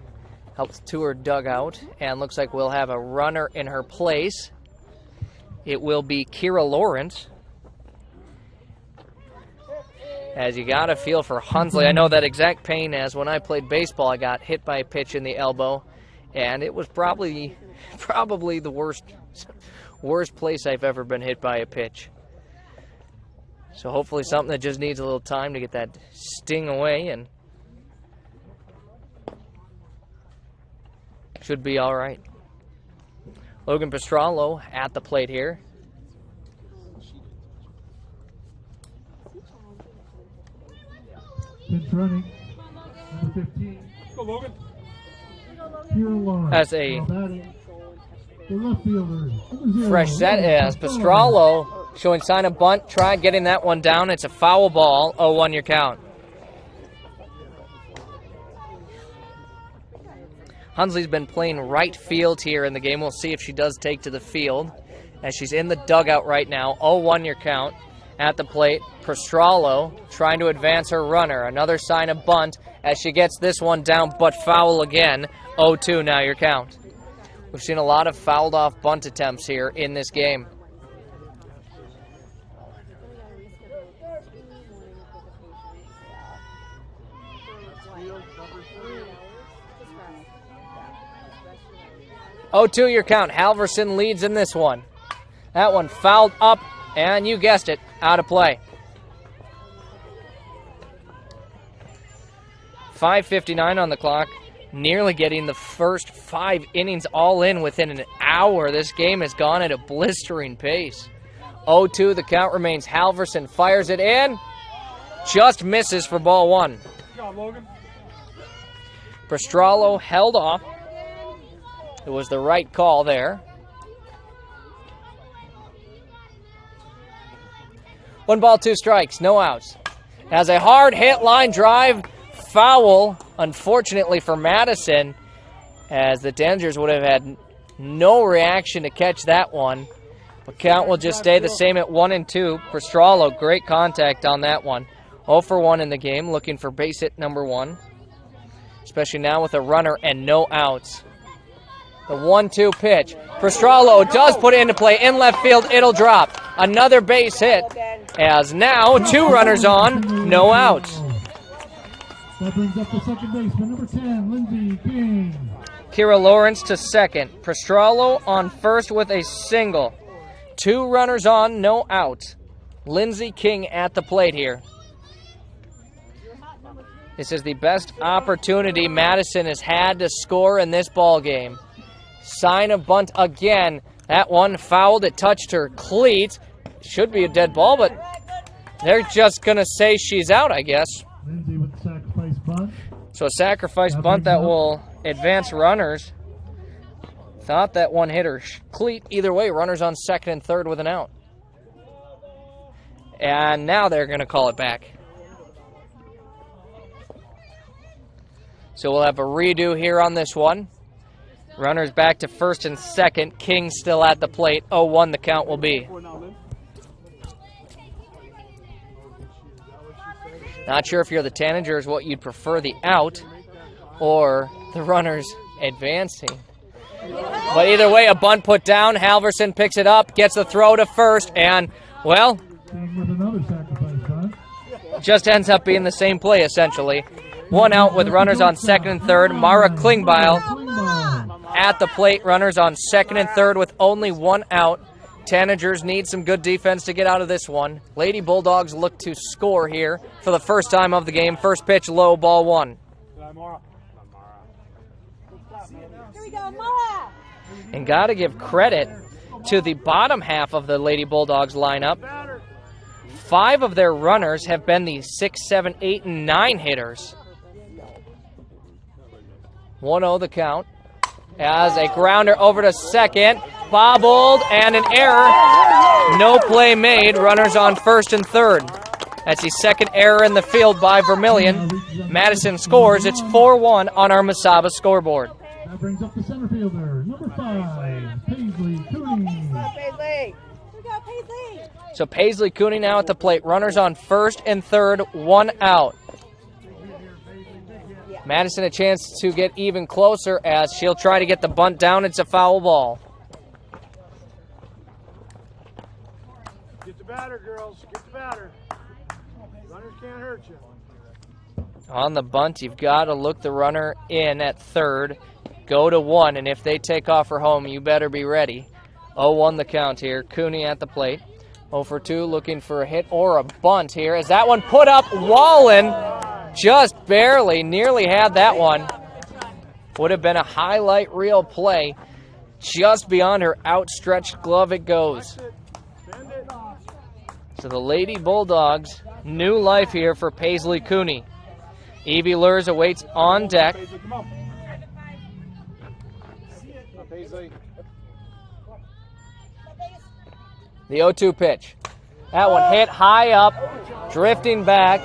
helps to her dugout, and looks like we'll have a runner in her place. It will be Kira Lawrence. As you got to feel for Hunsley. I know that exact pain as when I played baseball. I got hit by a pitch in the elbow, and it was probably the worst place I've ever been hit by a pitch. So hopefully something that just needs a little time to get that sting away, and should be all right. Logan Pastrallo at the plate here. Pinch running, number 15. Go Logan. Kira Lawrence. As a the left fielder. fresh set as Pastrallo showing sign of bunt. Try getting that one down. It's a foul ball. 0-1 your count. Hunsley's been playing right field here in the game. We'll see if she does take to the field as she's in the dugout right now. 0-1 your count. At the plate, Pastrallo trying to advance her runner. Another sign of bunt as she gets this one down, but foul again. 0-2 now your count. We've seen a lot of fouled off bunt attempts here in this game. Oh, 2 your count. Halverson leads in this one. That one fouled up, and you guessed it, out of play. 5:59 on the clock. Nearly getting the first 5 innings all in within an hour. This game has gone at a blistering pace. 0-2, the count remains. Halverson fires it in. Just misses for ball 1. Good job, Logan. Pastrallo held off. It was the right call there. 1 ball, 2 strikes, no outs. As a hard hit line drive, foul, unfortunately for Madison, as the Tanagers would have had no reaction to catch that one. But count will just stay the same at 1-2. Pastrallo, great contact on that one. 0 for 1 in the game, looking for base hit number 1. Especially now with a runner and no outs. The 1-2 pitch. Pastrallo does put it into play in left field. It'll drop. Another base hit. As now 2 runners on, no outs. That brings up the second baseman, number 10, Lindsey King. Kira Lawrence to second. Pastrallo on first with a single. 2 runners on, no outs. Lindsey King at the plate here. This is the best opportunity Madison has had to score in this ball game. Sign of bunt again. That one fouled. It touched her cleats. Should be a dead ball, but they're just going to say she's out, I guess. Lindsey with the sacrifice bunt. So a sacrifice bunt that will advance runners. Thought that one hit her cleat. Either way, runners on second and third with an out. And now they're going to call it back. So we'll have a redo here on this one. Runners back to first and second. King still at the plate. 0-1 the count will be. Not sure if you're the Tanagers what you'd prefer, the out or the runners advancing. But either way, a bunt put down. Halverson picks it up, gets the throw to first, and, well, just ends up being the same play, essentially. One out with runners on second and third. Mara Klingbeil at the plate. Runners on second and third with only one out. Tanagers need some good defense to get out of this one. Lady Bulldogs look to score here for the first time of the game. First pitch, low, ball one. Here we go, Mara. And got to give credit to the bottom half of the Lady Bulldogs lineup. 5 of their runners have been the 6, 7, 8, and 9 hitters. 1-0 the count. As a grounder over to second. Bobbled and an error. No play made. Runners on first and third. That's the second error in the field by Vermillion. Madison scores. It's 4-1 on our Masaba scoreboard. That brings up the center fielder, number 5, Paisley Cooney. So Paisley Cooney now at the plate. Runners on first and third, 1 out. Madison a chance to get even closer as she'll try to get the bunt down. It's a foul ball. Get the batter, girls. Get the batter. Runners can't hurt you. On the bunt, you've got to look the runner in at third. Go to 1, and if they take off for home, you better be ready. 0-1 the count here. Cooney at the plate. 0 for 2, looking for a hit or a bunt here. As that one put up, Wallen just barely, nearly had that one. Would have been a highlight reel play. Just beyond her outstretched glove it goes. So the Lady Bulldogs, new life here for Paisley Cooney. Evie Lurs awaits on deck. The 0-2 pitch. That one hit high up, drifting back,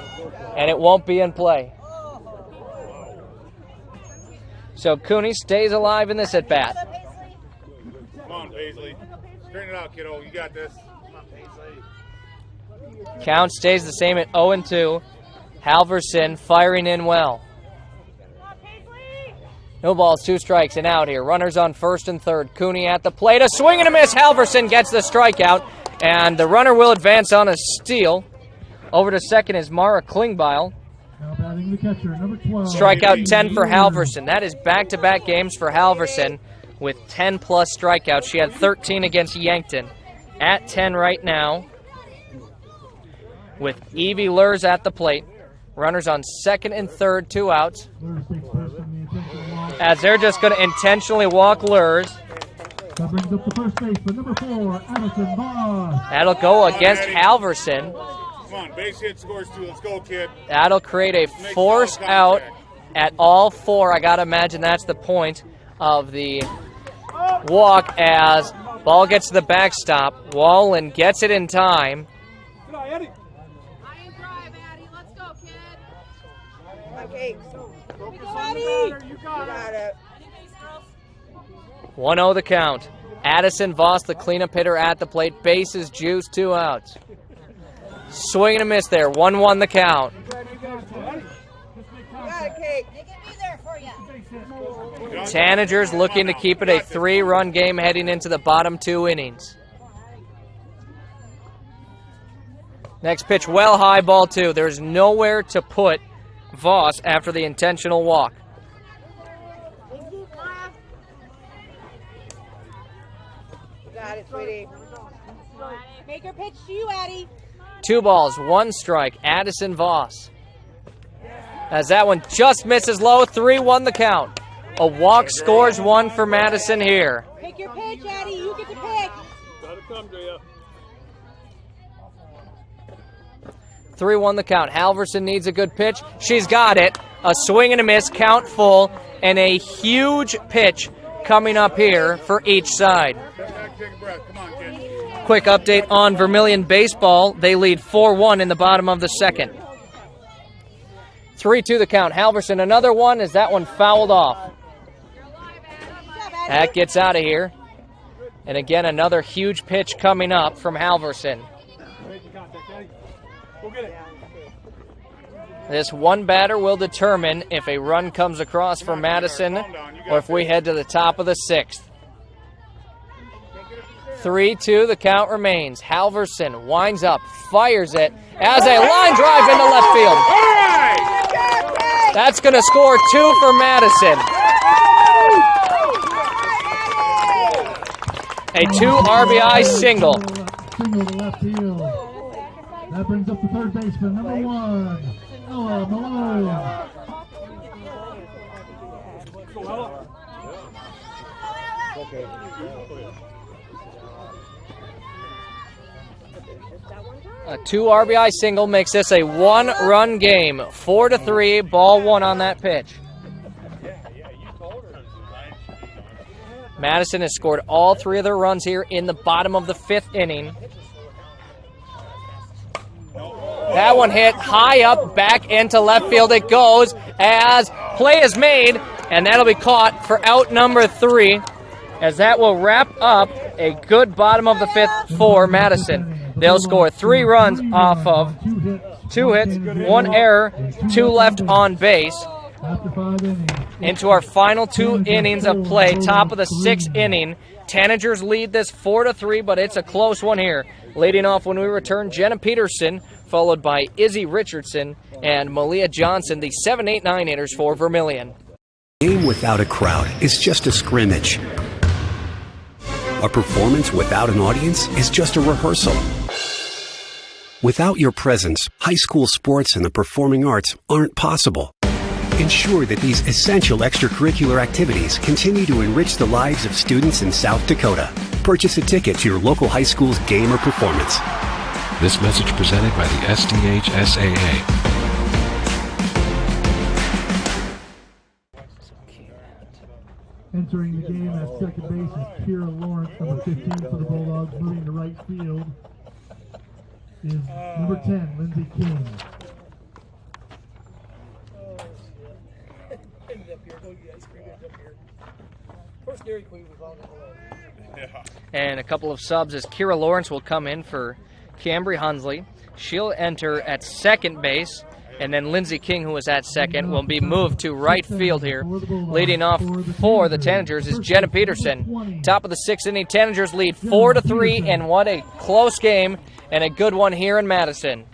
and it won't be in play. So Cooney stays alive in this at-bat. Come on, Paisley. Straighten it out, kiddo. You got this. Come on, Paisley. Count stays the same at 0-2. Halverson firing in well. No balls, 2 strikes and out here. Runners on first and third. Cooney at the plate. A swing and a miss. Halverson gets the strikeout. And the runner will advance on a steal. Over to second is Mara Klingbeil. Now batting the catcher, number 12. Strikeout 10 for Halverson. That is back-to-back games for Halverson with 10-plus strikeouts. She had 13 against Yankton. At 10 right now with Evie Lurs at the plate. Runners on second and third, 2 outs. As they're just going to intentionally walk Lurs. That brings up the first baseman, number 4, Addison Voss. That'll go against Halverson. Come on, base hit scores 2. Let's go, kid. That'll create a force out at all 4. I got to imagine that's the point of the walk as ball gets to the backstop. Wallen gets it in time. Okay. 1-0 the count. Addison Voss, the cleanup hitter at the plate. Bases juice, 2 outs. Swing and a miss there. 1-1 the count. Tanagers looking to keep it a 3-run game heading into the bottom 2 innings. Next pitch, well high, ball 2. There's nowhere to put Voss after the intentional walk. Got it, sweetie. Make her pitch to you, Addie. 2 balls, 1 strike. Addison Voss. As that one just misses low, 3-1 the count. A walk scores 1 for Madison here. Pick your pitch, Addie. You get to pick. Gotta come to you. 3-1 the count. Halverson needs a good pitch. She's got it. A swing and a miss, count full, and a huge pitch coming up here for each side. Quick update on Vermillion Baseball. They lead 4-1 in the bottom of the second. 3-2 the count. Halverson, another one. Is that one fouled off? That gets out of here. And again, another huge pitch coming up from Halverson. This one batter will determine if a run comes across for Madison or if we head to the top of the 6th. 3-2, the count remains. Halverson winds up, fires it as a line drive into left field. That's going to score 2 for Madison. A 2 RBI single. Single to left field. That brings up the third baseman, number 1, Ella Malone. A 2 RBI single makes this a 1-run game. 4-3, ball 1 on that pitch. Madison has scored all 3 of their runs here in the bottom of the 5th inning. That one hit high up, back into left field it goes as play is made, and that'll be caught for out number 3, as that will wrap up a good bottom of the 5th for Madison. They'll score 3 runs off of 2 hits, 1 error, 2 left on base. Into our final 2 innings of play, top of the 6th inning. Tanagers lead this 4-3, but it's a close one here. Leading off when we return, Jenna Peterson, followed by Izzy Richardson and Malia Johnson, the 7-8-9 hitters for Vermillion. A game without a crowd is just a scrimmage. A performance without an audience is just a rehearsal. Without your presence, high school sports and the performing arts aren't possible. Ensure that these essential extracurricular activities continue to enrich the lives of students in South Dakota. Purchase a ticket to your local high school's game or performance. This message presented by the SDHSAA. Entering the game at second base is Kira Lawrence, number 15 for the Bulldogs. Moving to right field is number 10, Lindsey King. And a couple of subs as Kira Lawrence will come in for Cambry Hunsley. She'll enter at second base, and then Lindsey King, who was at second, will be moved to right field here. Leading off for the Tanagers is Jenna Peterson. Top of the 6th inning, Tanagers lead 4-3, and what a close game and a good one here in Madison.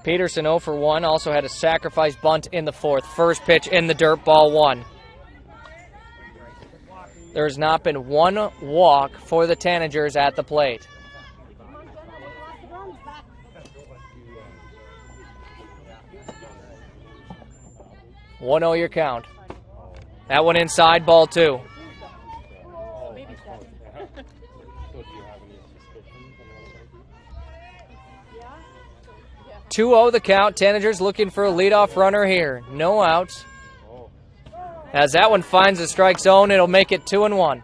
Peterson 0 for 1, also had a sacrifice bunt in the 4th. First pitch in the dirt, ball 1. There has not been one walk for the Tanagers at the plate. One 0 your count. That one inside, ball 2. 2-0 the count. Tanagers looking for a leadoff runner here. No outs. As that one finds the strike zone, it'll make it 2-1.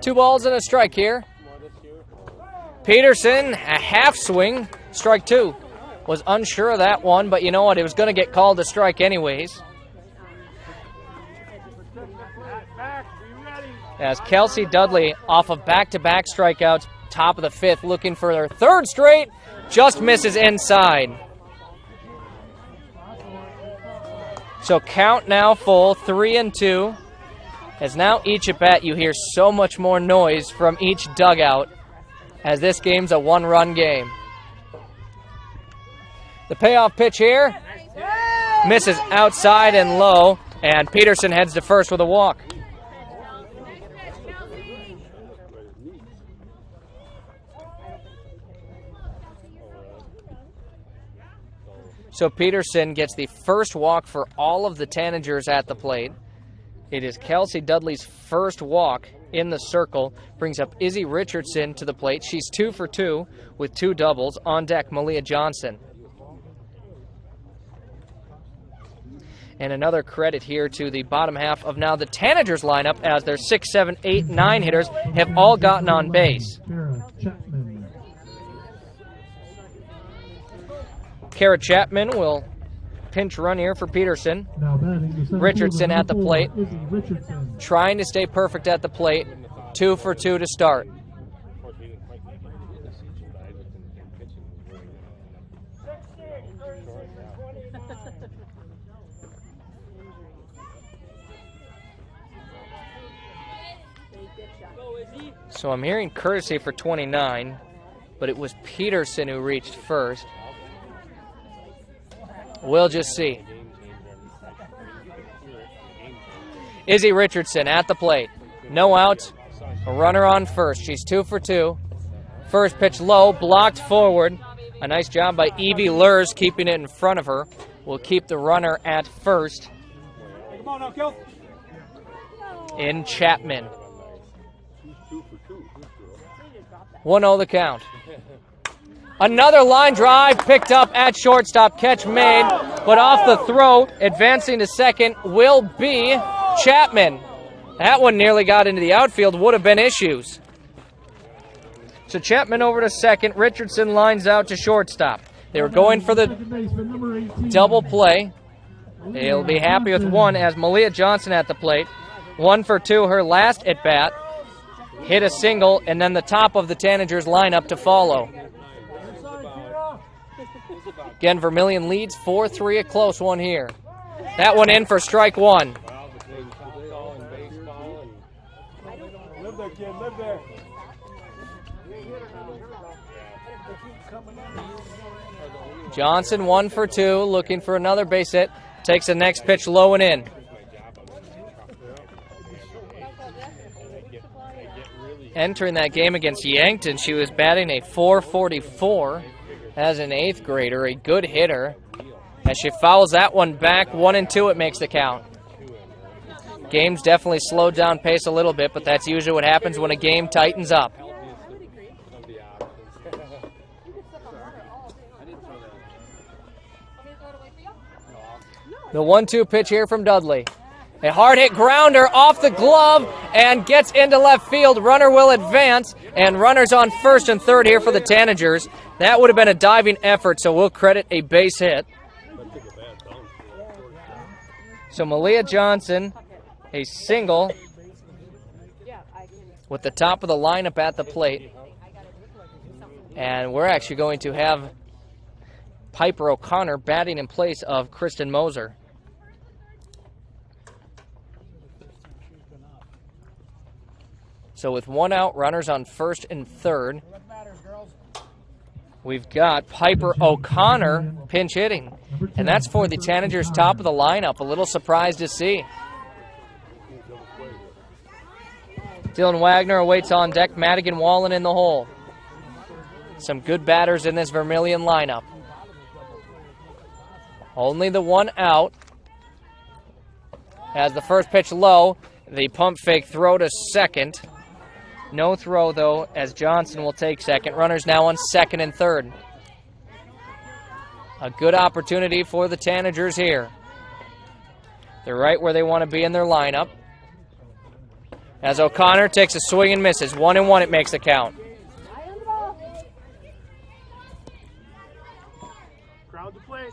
Two balls and a strike here. Peterson, a half swing, strike 2. Was unsure of that one, but you know what? It was going to get called a strike anyways. As Kelsey Dudley, off of back-to-back strikeouts, top of the 5th, looking for their 3rd straight, just misses inside. So count now full, 3-2. As now each at bat you hear so much more noise from each dugout, as this game's a 1-run game. The payoff pitch here misses outside and low, and Peterson heads to first with a walk. So Peterson gets the first walk for all of the Tanagers at the plate. It is Kelsey Dudley's first walk in the circle. Brings up Izzy Richardson to the plate. She's 2 for 2 with 2 doubles. On deck, Malia Johnson. And another credit here to the bottom half of now the Tanagers lineup, as their 6, 7, 8, 9 hitters have all gotten on base. Kara Chapman will pinch run here for Peterson. Now batting the Richardson at the plate. Izzy Richardson. Trying to stay perfect at the plate. 2 for 2 to start. So I'm hearing courtesy for 29, but it was Peterson who reached first. We'll just see. Izzy Richardson at the plate. No outs. A runner on first. She's 2 for 2. First pitch low, blocked forward. A nice job by Evie Lurs keeping it in front of her. Will keep the runner at first. Come on now, Kel. In Chapman. 1-0 the count. Another line drive picked up at shortstop. Catch made, but off the throw. Advancing to second will be Chapman. That one nearly got into the outfield. Would have been issues. So Chapman over to second. Richardson lines out to shortstop. They were going for the double play. They'll be happy with one as Malia Johnson at the plate. 1 for 2 her last at bat. Hit a single, and then the top of the Tanagers lineup to follow. Again, Vermillion leads 4-3, a close one here. That one in for strike one. Live there, kid, live there. Johnson 1 for 2, looking for another base hit. Takes the next pitch low and in. Entering that game against Yankton, she was batting a .444 as an 8th grader, a good hitter. As she fouls that one back, 1-2, it makes the count. Game's definitely slowed down pace a little bit, but that's usually what happens when a game tightens up. The 1-2 pitch here from Dudley. A hard hit grounder off the glove and gets into left field. Runner will advance, and runners on first and third here for the Tanagers. That would have been a diving effort, so we'll credit a base hit. So Malia Johnson, a single with the top of the lineup at the plate. And we're actually going to have Piper O'Connor batting in place of Kristen Moser. So with 1 out, runners on first and third, we've got Piper O'Connor pinch hitting. And that's for the Tanagers' top of the lineup. A little surprised to see. Dylan Wagner awaits on deck. Madigan Wallen in the hole. Some good batters in this Vermillion lineup. Only the 1 out. As the first pitch low, the pump fake throw to second. No throw, though, as Johnson will take second. Runners now on second and third. A good opportunity for the Tanagers here. They're right where they want to be in their lineup. As O'Connor takes a swing and misses. 1-1, it makes the count. Crowd to plate.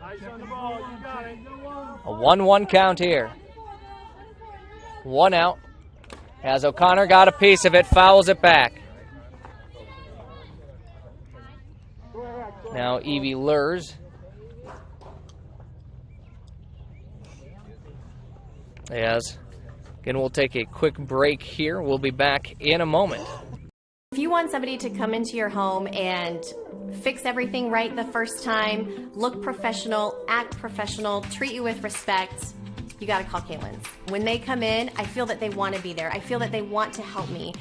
Eyes on the ball. You got it. A 1-1 count here. 1 out. As O'Connor got a piece of it, fouls it back. Now Evie Lurs. As again, we'll take a quick break here. We'll be back in a moment. If you want somebody to come into your home and fix everything right the first time, look professional, act professional, treat you with respect, you got to call Kaylin's. When they come in, I feel that they want to be there. I feel that they want to help me.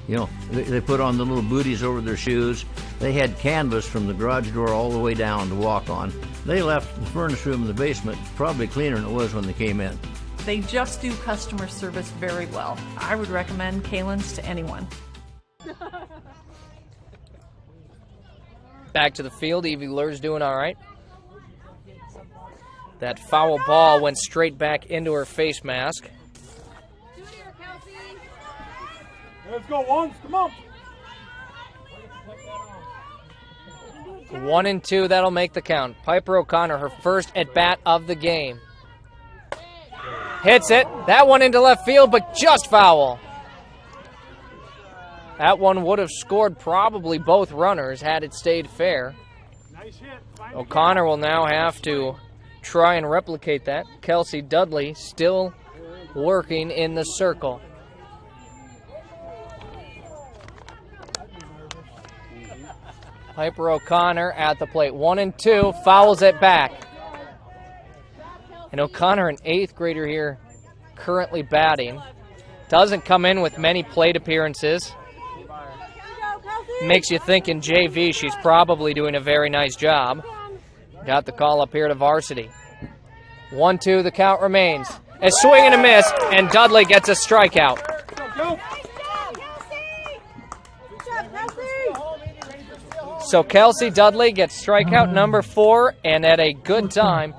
You know, they put on the little booties over their shoes. They had canvas from the garage door all the way down to walk on. They left the furnace room in the basement probably cleaner than it was when they came in. They just do customer service very well. I would recommend Kaylin's to anyone. Back to the field. Evie Lurs doing all right. That foul ball went straight back into her face mask. Let's go, Ones. Come on. 1-2, that'll make the count. Piper O'Connor, her first at-bat of the game. Hits it. That one into left field, but just foul. That one would have scored probably both runners had it stayed fair. O'Connor will now have to try and replicate that. Kelsey Dudley still working in the circle. Piper O'Connor at the plate. 1-2, fouls it back. And O'Connor, an 8th grader here, currently batting. Doesn't come in with many plate appearances. Makes you think in JV she's probably doing a very nice job. Got the call up here to varsity. 1-2, the count remains. A swing and a miss, and Dudley gets a strikeout. So Kelsey Dudley gets strikeout number 4, and at a good time.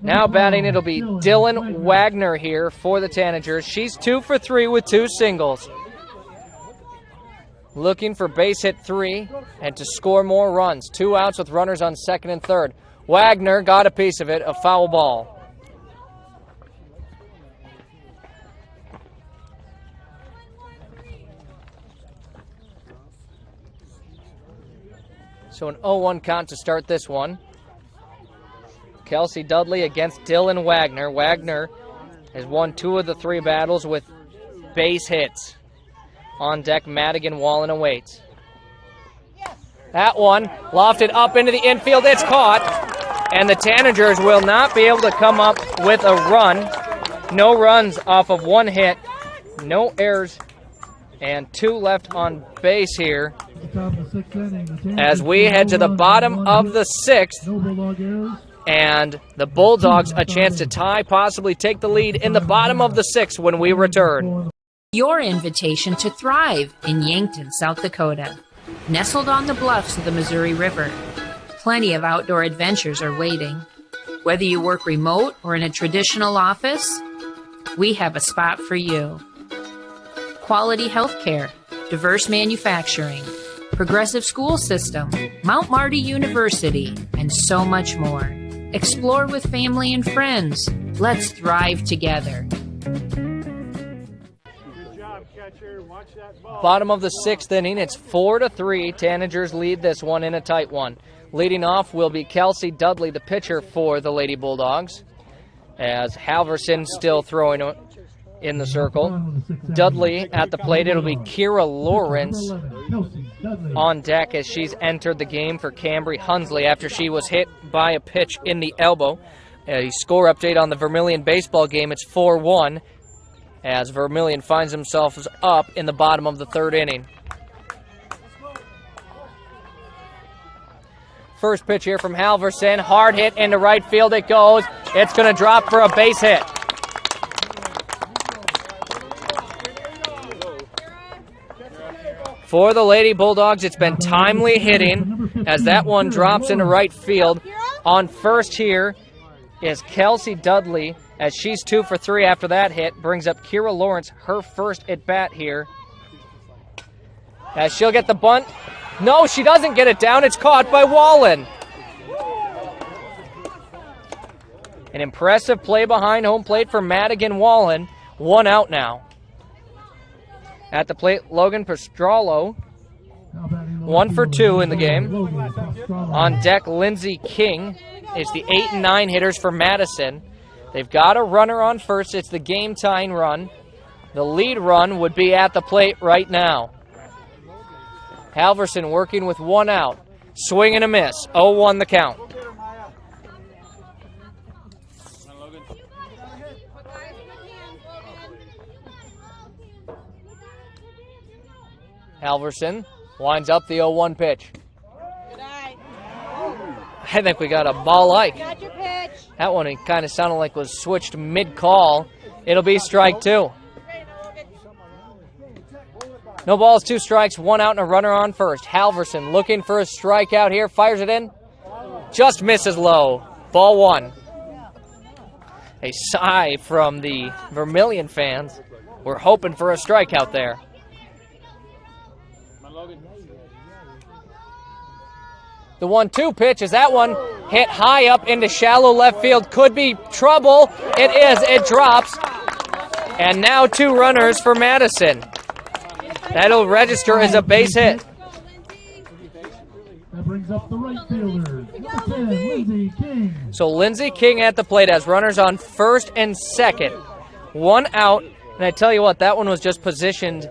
Now batting, it'll be Dylan Wagner here for the Tanagers. She's 2 for 3 with 2 singles. Looking for base hit 3 and to score more runs. 2 outs with runners on 2nd and 3rd. Wagner got a piece of it, a foul ball. So an 0-1 count to start this one. Kelsey Dudley against Dylan Wagner. Wagner has won 2 of the 3 battles with base hits. On deck, Madigan Wallen awaits. That one lofted up into the infield. It's caught. And the Tanagers will not be able to come up with a run. No runs off of 1 hit. No errors. And 2 left on base here. As we head to the bottom of the 6th. And the Bulldogs a chance to tie, possibly take the lead in the bottom of the 6th when we return. Your invitation to thrive in Yankton, South Dakota. Nestled on the bluffs of the Missouri River, plenty of outdoor adventures are waiting. Whether you work remote or in a traditional office, we have a spot for you. Quality health care, diverse manufacturing, progressive school system, Mount Marty University, and so much more. Explore with family and friends. Let's thrive together. Bottom of the 6th inning, it's 4-3. Tanagers lead this one in a tight one. Leading off will be Kelsey Dudley, the pitcher for the Lady Bulldogs, as Halverson still throwing in the circle. Dudley at the plate, it'll be Kira Lawrence on deck as she's entered the game for Cambry Hunsley after she was hit by a pitch in the elbow. A score update on the Vermillion Baseball game, it's 4-1. As Vermillion finds themselves up in the bottom of the 3rd inning. First pitch here from Halverson. Hard hit into right field it goes. It's going to drop for a base hit. For the Lady Bulldogs, it's been timely hitting as that one drops into right field. On first here is Kelsey Dudley, as she's 2 for 3 after that hit. Brings up Kira Lawrence, her first at-bat here. As she'll get the bunt. No, she doesn't get it down. It's caught by Wallen. An impressive play behind home plate for Madigan Wallen. 1 out now. At the plate, Logan Pastrollo. 1 for 2 in the game. On deck, Lindsey King is the 8 and 9 hitters for Madison. They've got a runner on first. It's the game-tying run. The lead run would be at the plate right now. Halverson working with 1 out. Swing and a miss. 0-1 the count. Halverson winds up the 0-1 pitch. I think we got a ball-like. That one, it kind of sounded like was switched mid-call. It'll be strike 2. No balls, 2 strikes, 1 out and a runner on first. Halverson looking for a strikeout here. Fires it in. Just misses low. Ball 1. A sigh from the Vermillion fans. We're hoping for a strikeout there. The 1-2 pitch is that one hit high up into shallow left field. Could be trouble. It is. It drops. And now 2 runners for Madison. That'll register as a base hit. That brings up the right fielder, number 10, Lindsey King. So Lindsey King at the plate has runners on first and second. 1 out. And I tell you what, that one was just positioned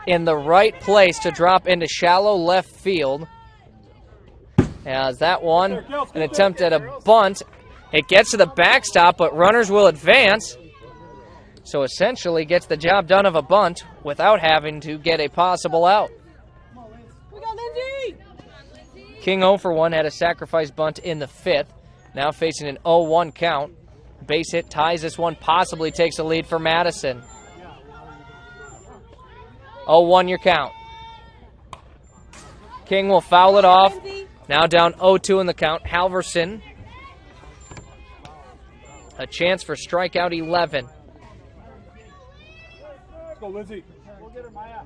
in the right place to drop into shallow left field. As that one, an attempt at a bunt. It gets to the backstop, but runners will advance. So essentially gets the job done of a bunt without having to get a possible out. King 0 for 1 had a sacrifice bunt in the 5th. Now facing an 0-1 count. Base hit ties this one, possibly takes a lead for Madison. 0-1 your count. King will foul it off. Now down 0-2 in the count. Halverson. A chance for strikeout 11. Let's go, Lindsay. Go get her, Maya.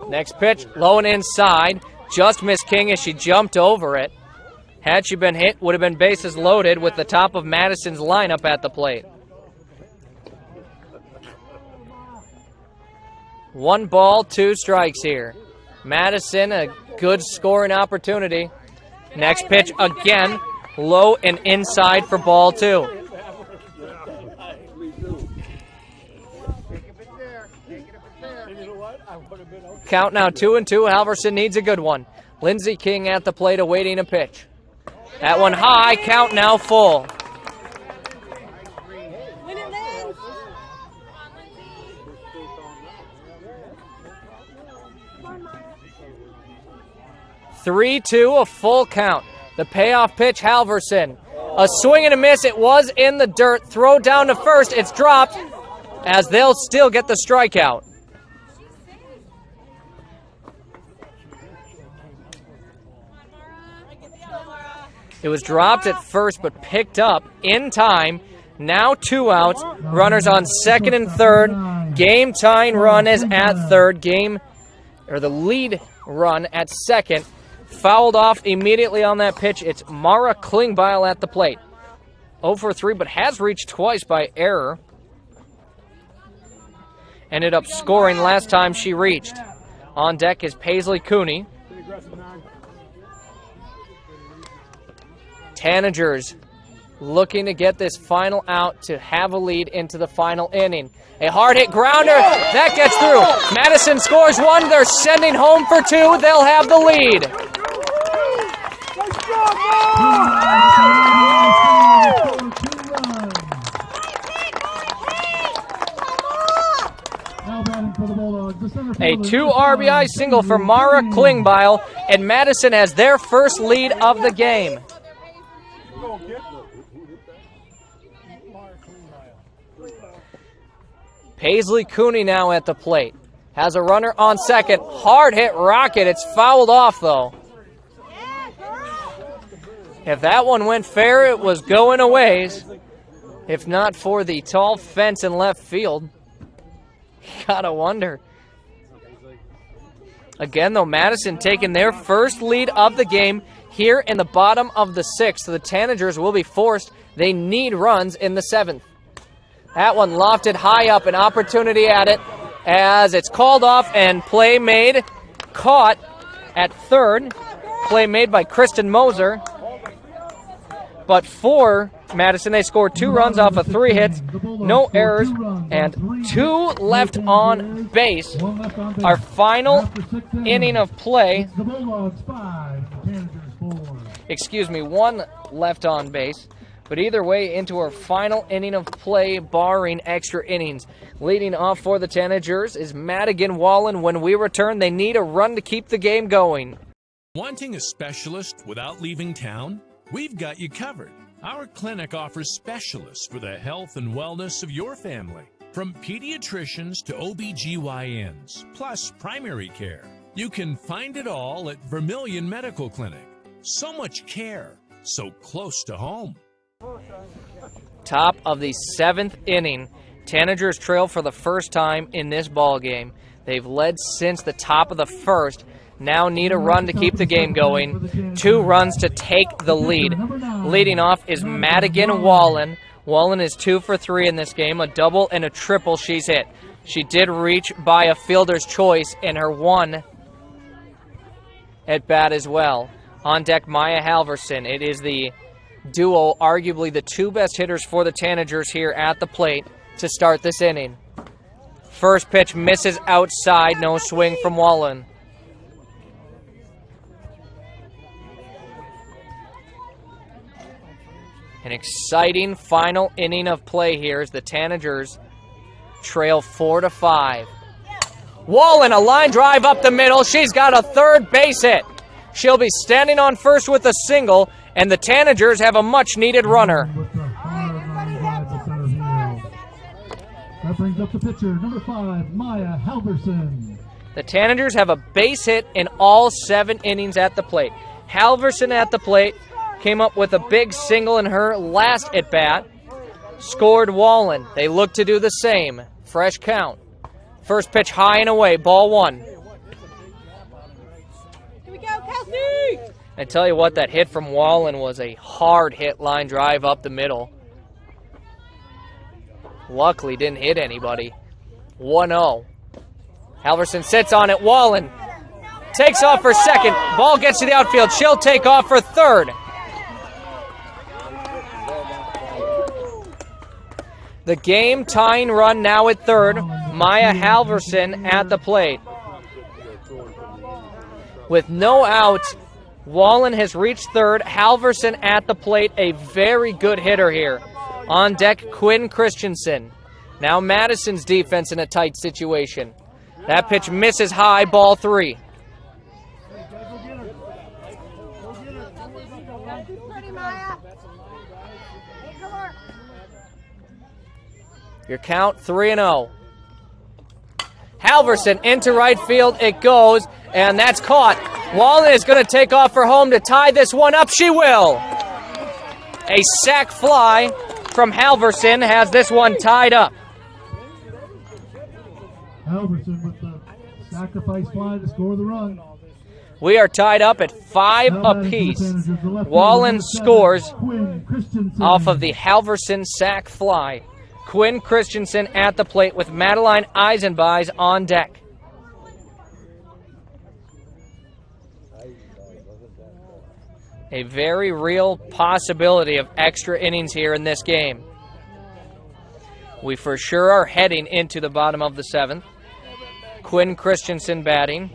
Next pitch, low and inside. Just missed King as she jumped over it. Had she been hit, would have been bases loaded with the top of Madison's lineup at the plate. 1 ball, 2 strikes here. Madison, a good scoring opportunity. Next pitch again, low and inside for ball 2. Count now 2-2. Halverson needs a good one. Lindsey King at the plate awaiting a pitch. That one high, count now full. Win it, Lynn. 3-2, a full count. The payoff pitch, Halverson. A swing and a miss. It was in the dirt. Throw down to first. It's dropped as they'll still get the strikeout. It was dropped at first but picked up in time. Now 2 outs. Runners on second and third. Game tying run is at third. The lead run at second. Fouled off immediately on that pitch. It's Mara Klingbeil at the plate. 0 for 3, but has reached twice by error. Ended up scoring last time she reached. On deck is Paisley Cooney. Tanagers looking to get this final out to have a lead into the final inning. A hard hit grounder. That gets through. Madison scores 1. They're sending home for 2. They'll have the lead. A 2 RBI single for Mara Klingbeil, and Madison has their first lead of the game. Paisley Cooney now at the plate. Has a runner on second. Hard hit rocket. It's fouled off, though. If that one went fair, it was going a ways. If not for the tall fence in left field. Gotta wonder. Again, though, Madison taking their first lead of the game here in the bottom of the 6th. So the Tanagers will be forced. They need runs in the 7th. That one lofted high up, an opportunity at it as it's called off and play made. Caught at third. Play made by Kristen Moser. But for Madison, they scored 2 runs off of 3 hits, no errors, and 2 left on base. Our final inning of play. Excuse me, 1 left on base. But either way, into our final inning of play, barring extra innings. Leading off for the Tanagers is Madigan Wallen. When we return, they need a run to keep the game going. Wanting a specialist without leaving town? We've got you covered. Our clinic offers specialists for the health and wellness of your family. From pediatricians to OBGYNs, plus primary care. You can find it all at Vermillion Medical Clinic. So much care, so close to home. Top of the 7th inning. Tanagers trail for the first time in this ball game. They've led since the top of the first. Now need a run to keep the game going. 2 runs to take the lead. Leading off is Madigan Wallen. Wallen is 2 for 3 in this game, a double and a triple she's hit. She did reach by a fielder's choice in her 1 at bat as well. On deck, Maya Halverson. It is the duo, arguably the 2 best hitters for the Tanagers here at the plate to start this inning. First pitch misses outside, no swing from Wallen. An exciting final inning of play here as the Tanagers trail 4-5. Wallen, a line drive up the middle. She's got a third base hit. She'll be standing on first with a single, and the Tanagers have a much-needed runner. That brings up the pitcher, number 5, Maya Halverson. The Tanagers have a base hit in all 7 innings at the plate. Halverson at the plate came up with a big single in her last at-bat. Scored Wallen. They look to do the same. Fresh count. First pitch high and away, ball 1. Here we go, Kelsey! I tell you what, that hit from Wallen was a hard hit line drive up the middle. Luckily didn't hit anybody. 1-0. Halverson sits on it. Wallen takes off for second. Ball gets to the outfield. She'll take off for third. The game-tying run now at third. Maya Halverson at the plate. With no outs, Wallen has reached third. Halverson at the plate, a very good hitter here. On deck, Quinn Christensen. Now Madison's defense in a tight situation. That pitch misses high, ball 3. Your count, 3-0. Halverson into right field. It goes, and that's caught. Wallen is going to take off for home to tie this one up. She will. A sac fly from Halverson has this one tied up. Halverson with the sacrifice fly to score the run. We are tied up at 5 apiece. Wallen scores off of the Halverson sac fly. Quinn Christensen at the plate with Madeline Eisenbeis on deck. A very real possibility of extra innings here in this game. We for sure are heading into the bottom of the 7th. Quinn Christensen batting.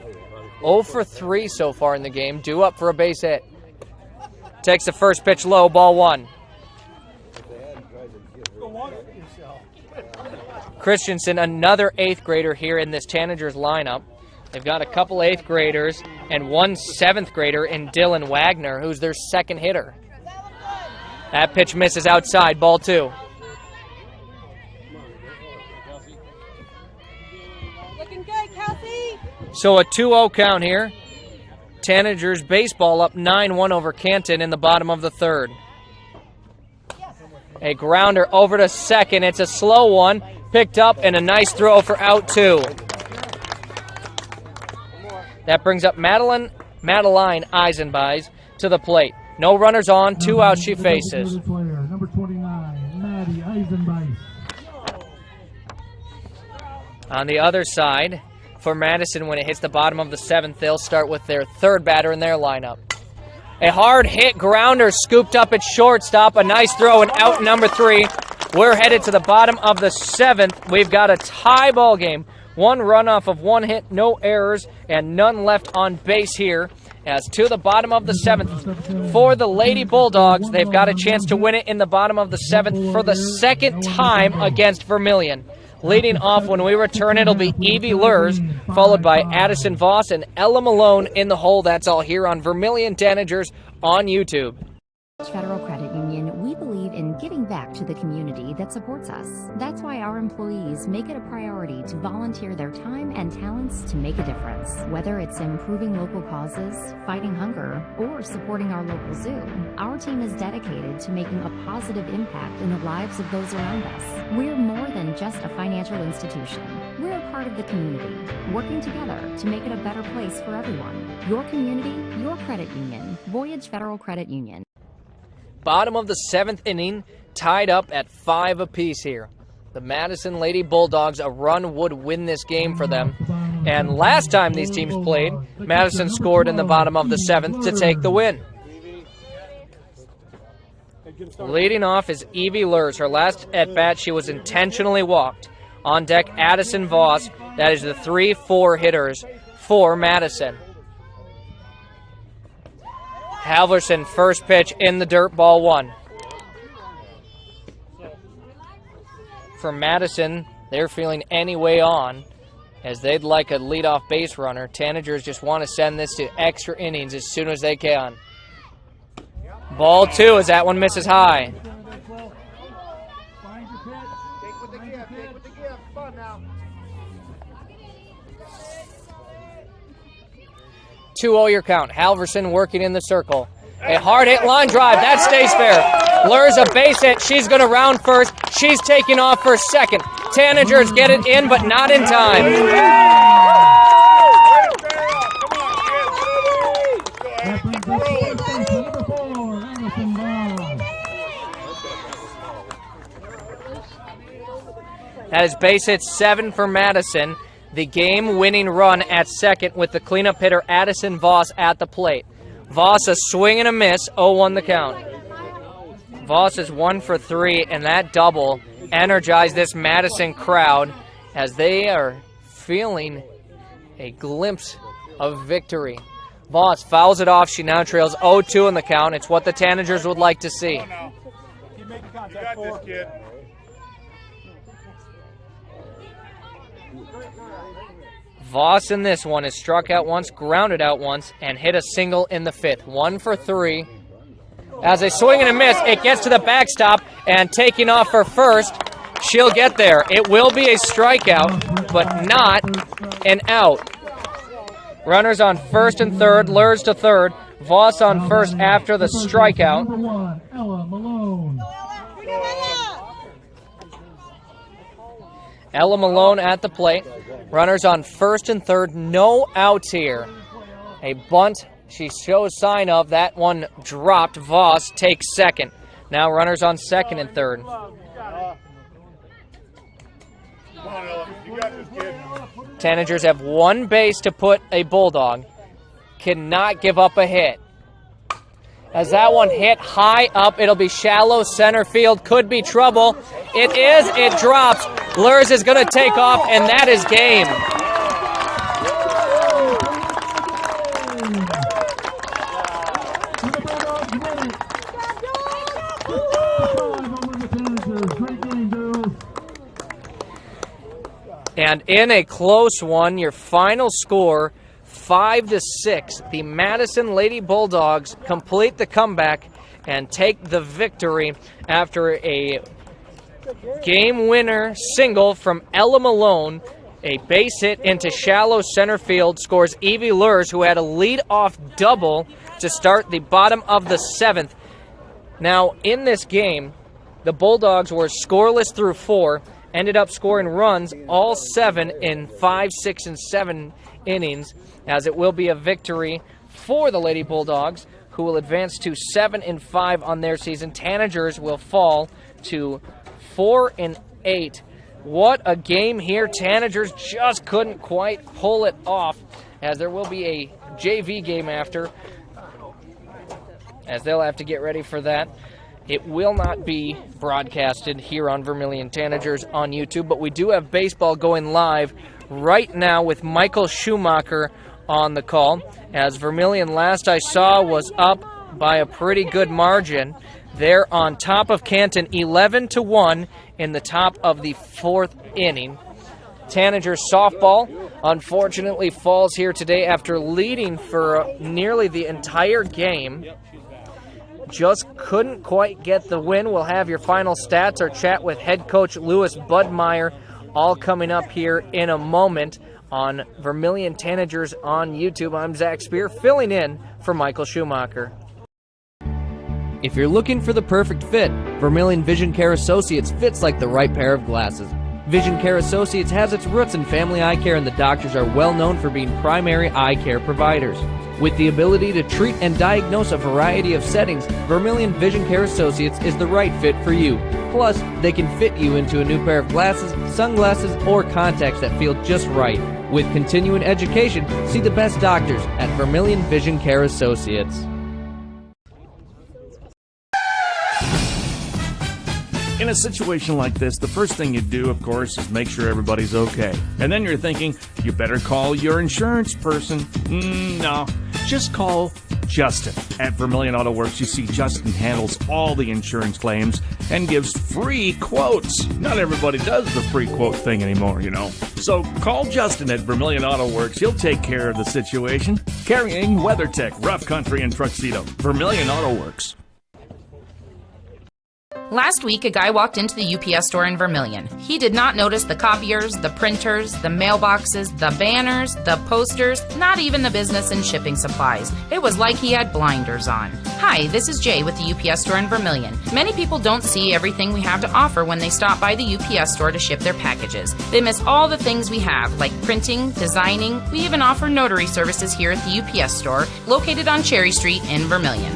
0 for 3 so far in the game, due up for a base hit. Takes the first pitch low, ball 1. Christensen, another 8th grader here in this Tanagers lineup. They've got a couple 8th graders and one 7th grader in Dylan Wagner, who's their second hitter. That pitch misses outside, ball 2. Looking good, Kelsey! So a 2-0 count here. Tanagers baseball up 9-1 over Canton in the bottom of the 3rd. A grounder over to second. It's a slow one. Picked up and a nice throw for out 2. That brings up Madeline Eisenbeis to the plate. No runners on, 2 outs she faces. Number 29, Maddie Eisenbeis. On the other side, for Madison, when it hits the bottom of the 7th, they'll start with their 3rd batter in their lineup. A hard hit grounder scooped up at shortstop. A nice throw and out number 3. We're headed to the bottom of the 7th. We've got a tie ball game. 1 runoff of 1 hit, no errors, and none left on base here. As to the bottom of the 7th, for the Lady Bulldogs, they've got a chance to win it in the bottom of the 7th for the 2nd time against Vermillion. Leading off when we return, it'll be Evie Lurs, followed by Addison Voss and Ella Malone in the hole. That's all here on Vermillion Tanagers on YouTube. Federal Credit Union, we believe in giving back back to the community that supports us. That's why our employees make it a priority to volunteer their time and talents to make a difference. Whether it's improving local causes, fighting hunger, or supporting our local zoo, our team is dedicated to making a positive impact in the lives of those around us. We're more than just a financial institution. We're a part of the community, working together to make it a better place for everyone. Your community, your credit union. Voyage Federal Credit Union. Bottom of the 7th inning, tied up at 5 apiece here. The Madison Lady Bulldogs, a run would win this game for them. And last time these teams played, Madison scored in the bottom of the 7th to take the win. Leading off is Evie Lurs. Her last at-bat, she was intentionally walked. On deck, Addison Voss. That is the 3-4 hitters for Madison. Halverson, first pitch in the dirt, ball 1. For Madison, they're feeling any way on, as they'd like a leadoff base runner. Tanagers just want to send this to extra innings as soon as they can. Ball 2 as that one misses high. Two-0 your count. Halverson working in the circle. A hard-hit line drive. That stays fair. Lures a base hit. She's going to round first. She's taking off for second. Tanagers get it in, but not in time. That is base hit 7 for Madison. The game-winning run at second with the cleanup hitter Addison Voss at the plate. Voss a swing and a miss, 0-1 the count. Voss is 1 for 3, and that double energized this Madison crowd as they are feeling a glimpse of victory. Voss fouls it off. She now trails 0-2 in the count. It's what the Tanagers would like to see. Keep making contact. You got this, kid. Voss in this one is struck out once, grounded out once, and hit a single in the 5th. 1 for 3. As a swing and a miss, it gets to the backstop, and taking off for first, she'll get there. It will be a strikeout, but not an out. Runners on first and third, Lurs to third. Voss on first after the strikeout. Number 1, Ella Malone. Ella Malone at the plate. Runners on first and third, no outs here. A bunt she shows sign of. That one dropped. Voss takes second. Now runners on second and third. Tanagers have one base to put a Bulldog. Cannot give up a hit. As that one hit high up, it'll be shallow center field. Could be trouble. It is. It drops. Lurs is going to take off, and that is game. And in a close one, your final score, 5-6. The Madison Lady Bulldogs complete the comeback and take the victory after a game winner single from Ella Malone. A base hit into shallow center field scores Evie Lurs, who had a lead-off double to start the bottom of the 7th. Now, in this game, the Bulldogs were scoreless through 4, ended up scoring runs all 7 in 5, 6, and 7 innings, as it will be a victory for the Lady Bulldogs, who will advance to 7-5 on their season. Tanagers will fall to 4-8. What a game here. Tanagers just couldn't quite pull it off, as there will be a JV game after, as they'll have to get ready for that. It will not be broadcasted here on Vermillion Tanagers on YouTube, but we do have baseball going live right now with Michael Schumacher on the call, as Vermillion, last I saw, was up by a pretty good margin. They're on top of Canton 11-1 in the top of the 4th inning. Tanager Softball, unfortunately, falls here today after leading for nearly the entire game. just couldn't quite get the win. We'll have your final stats, our chat with head coach Lewis Budmeyer, all coming up here in a moment on Vermillion Tanagers on YouTube. I'm Zac Spear, filling in for Michael Schumacher. If you're looking for the perfect fit, Vermillion Vision Care Associates fits like the right pair of glasses. Vision Care Associates has its roots in family eye care, and the doctors are well known for being primary eye care providers. With the ability to treat and diagnose a variety of settings, Vermillion Vision Care Associates is the right fit for you. Plus, they can fit you into a new pair of glasses, sunglasses, or contacts that feel just right. With continuing education, see the best doctors at Vermillion Vision Care Associates. In a situation like this, the first thing you do, of course, is make sure everybody's okay. And then you're thinking, you better call your insurance person. No, just call Justin. At Vermillion Auto Works, you see Justin handles all the insurance claims and gives free quotes. Not everybody does the free quote thing anymore, you know. So call Justin at Vermillion Auto Works. He'll take care of the situation. Carrying WeatherTech, Rough Country, and Tuxedo. Vermillion Auto Works. Last week, a guy walked into the UPS store in Vermillion. He did not notice the copiers, the printers, the mailboxes, the banners, the posters, not even the business and shipping supplies. It was like he had blinders on. Hi, this is Jay with the UPS store in Vermillion. Many people don't see everything we have to offer when they stop by the UPS store to ship their packages. They miss all the things we have, like printing, designing. We even offer notary services here at the UPS store, located on Cherry Street in Vermillion.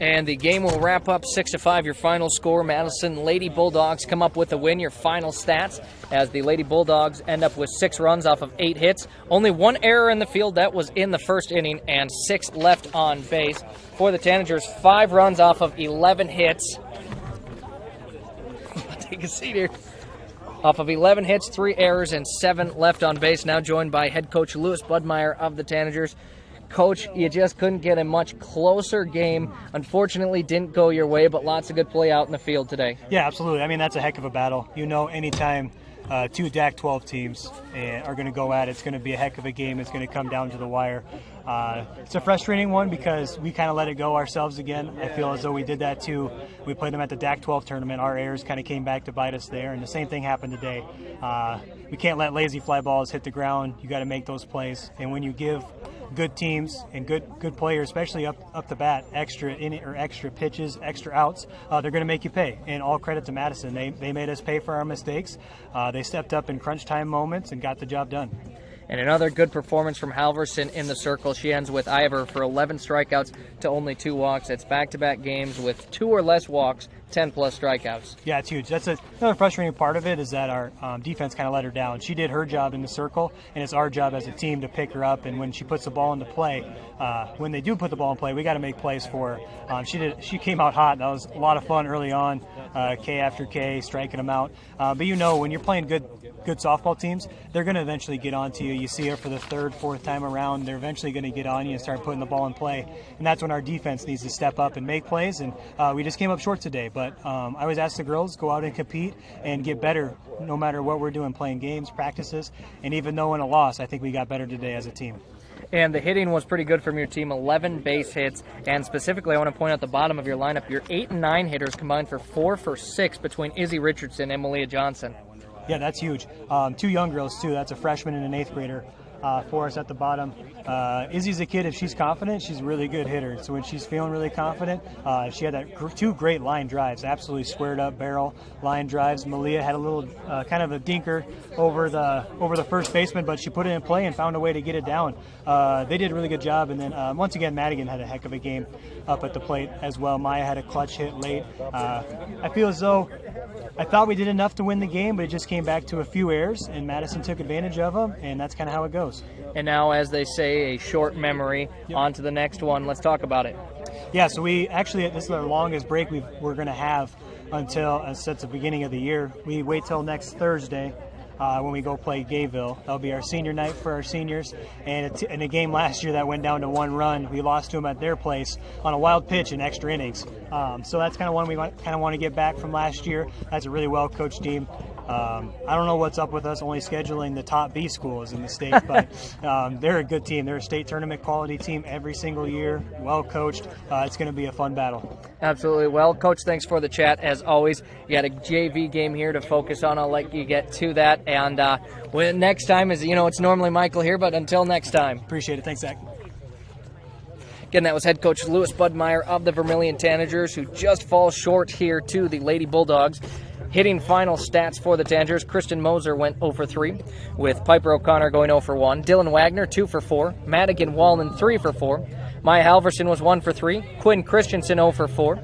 And the game will wrap up 6-5. Your final score, Madison Lady Bulldogs come up with a win. Your final stats, as the Lady Bulldogs end up with 6 runs off of 8 hits. Only 1 error in the field. That was in the first inning, and 6 left on base. For the Tanagers, 5 runs off of 11 hits. Take a seat here. Off of 11 hits, 3 errors, and 7 left on base. Now joined by head coach Lewis Budmeyer of the Tanagers. Coach, you just couldn't get a much closer game. Unfortunately, didn't go your way, but lots of good play out in the field today. Yeah, absolutely. I mean, that's a heck of a battle. You know, anytime 2 DAC 12 teams are going to go at it, it's going to be a heck of a game. It's going to come down to the wire. It's a frustrating one because we kind of let it go ourselves again. I feel as though we did that too. We played them at the DAC 12 tournament. Our errors kind of came back to bite us there, and the same thing happened today. We can't let lazy fly balls hit the ground. You got to make those plays, and when you give good teams and good players, especially up the bat, extra pitches, extra outs, they're going to make you pay. And all credit to Madison. They made us pay for our mistakes. They stepped up in crunch time moments and got the job done. And another good performance from Halverson in the circle. She ends with Ivor for 11 strikeouts to only 2 walks. It's back-to-back games with 2 or less walks, 10-plus strikeouts. Yeah, it's huge. That's another frustrating part of it is that our defense kind of let her down. She did her job in the circle, and it's our job as a team to pick her up. And when she puts the ball into play, when they do put the ball in play, we got to make plays for her. She came out hot. That was a lot of fun early on, K after K, striking them out. But you know, when you're playing good softball teams, they're going to eventually get onto you. You see her for the 3rd, 4th time around. They're eventually going to get on you and start putting the ball in play. And that's when our defense needs to step up and make plays. And we just came up short today. But I always ask the girls, go out and compete and get better no matter what we're doing, playing games, practices. And even though in a loss, I think we got better today as a team. And the hitting was pretty good from your team, 11 base hits. And specifically, I want to point out the bottom of your lineup. Your 8 and 9 hitters combined for 4 for 6 between Izzy Richardson and Malia Johnson. Yeah, that's huge. 2 young girls, too. That's a freshman and an 8th grader for us at the bottom. Izzy's a kid, if she's confident, she's a really good hitter. So when she's feeling really confident, she had 2 great line drives, absolutely squared up barrel line drives. Malia had a little kind of a dinker over the first baseman, but she put it in play and found a way to get it down. They did a really good job. And then once again, Madigan had a heck of a game up at the plate as well. Maya had a clutch hit late. I feel as though I thought we did enough to win the game, but it just came back to a few errors, and Madison took advantage of them, and that's kind of how it goes. And now, as they say, a short memory. Yep. On to the next one. Let's talk about it. Yeah, so this is our longest break we're going to have until since the beginning of the year. We wait till next Thursday. When we go play Gayville. That'll be our senior night for our seniors. And in a game last year that went down to 1 run, we lost to them at their place on a wild pitch in extra innings. So that's kind of one we want to get back from last year. That's a really well-coached team. I don't know what's up with us only scheduling the top B schools in the state, but they're a good team. They're a state tournament quality team every single year, well coached. It's going to be a fun battle. Absolutely. Well, Coach, thanks for the chat as always. You got a JV game here to focus on. I'll let you get to that. And next time is, it's normally Michael here, but until next time. Appreciate it. Thanks, Zach. Again, that was head coach Lewis Budmeyer of the Vermillion Tanagers, who just falls short here to the Lady Bulldogs. Hitting final stats for the Tanagers, Kristen Moser went 0 for 3, with Piper O'Connor going 0 for 1. Dylan Wagner 2 for 4. Madigan Wallen 3 for 4. Maya Halverson was 1 for 3. Quinn Christensen 0 for 4.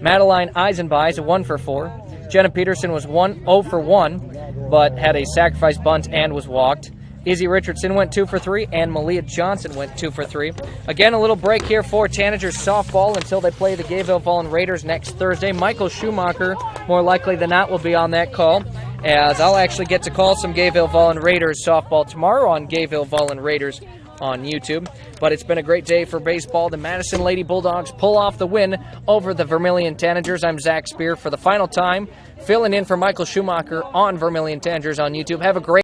Madeline Eisenbeis 1 for 4. Jenna Peterson was 0 for 1, but had a sacrifice bunt and was walked. Izzy Richardson went 2 for 3, and Malia Johnson went 2 for 3. Again, a little break here for Tanager Softball until they play the Gayville Fallen Raiders next Thursday. Michael Schumacher, more likely than not, will be on that call, as I'll actually get to call some Gayville Fallen Raiders softball tomorrow on Gayville Fallen Raiders on YouTube. But it's been a great day for baseball. The Madison Lady Bulldogs pull off the win over the Vermillion Tanagers. I'm Zac Spear for the final time, filling in for Michael Schumacher on Vermillion Tanagers on YouTube. Have a great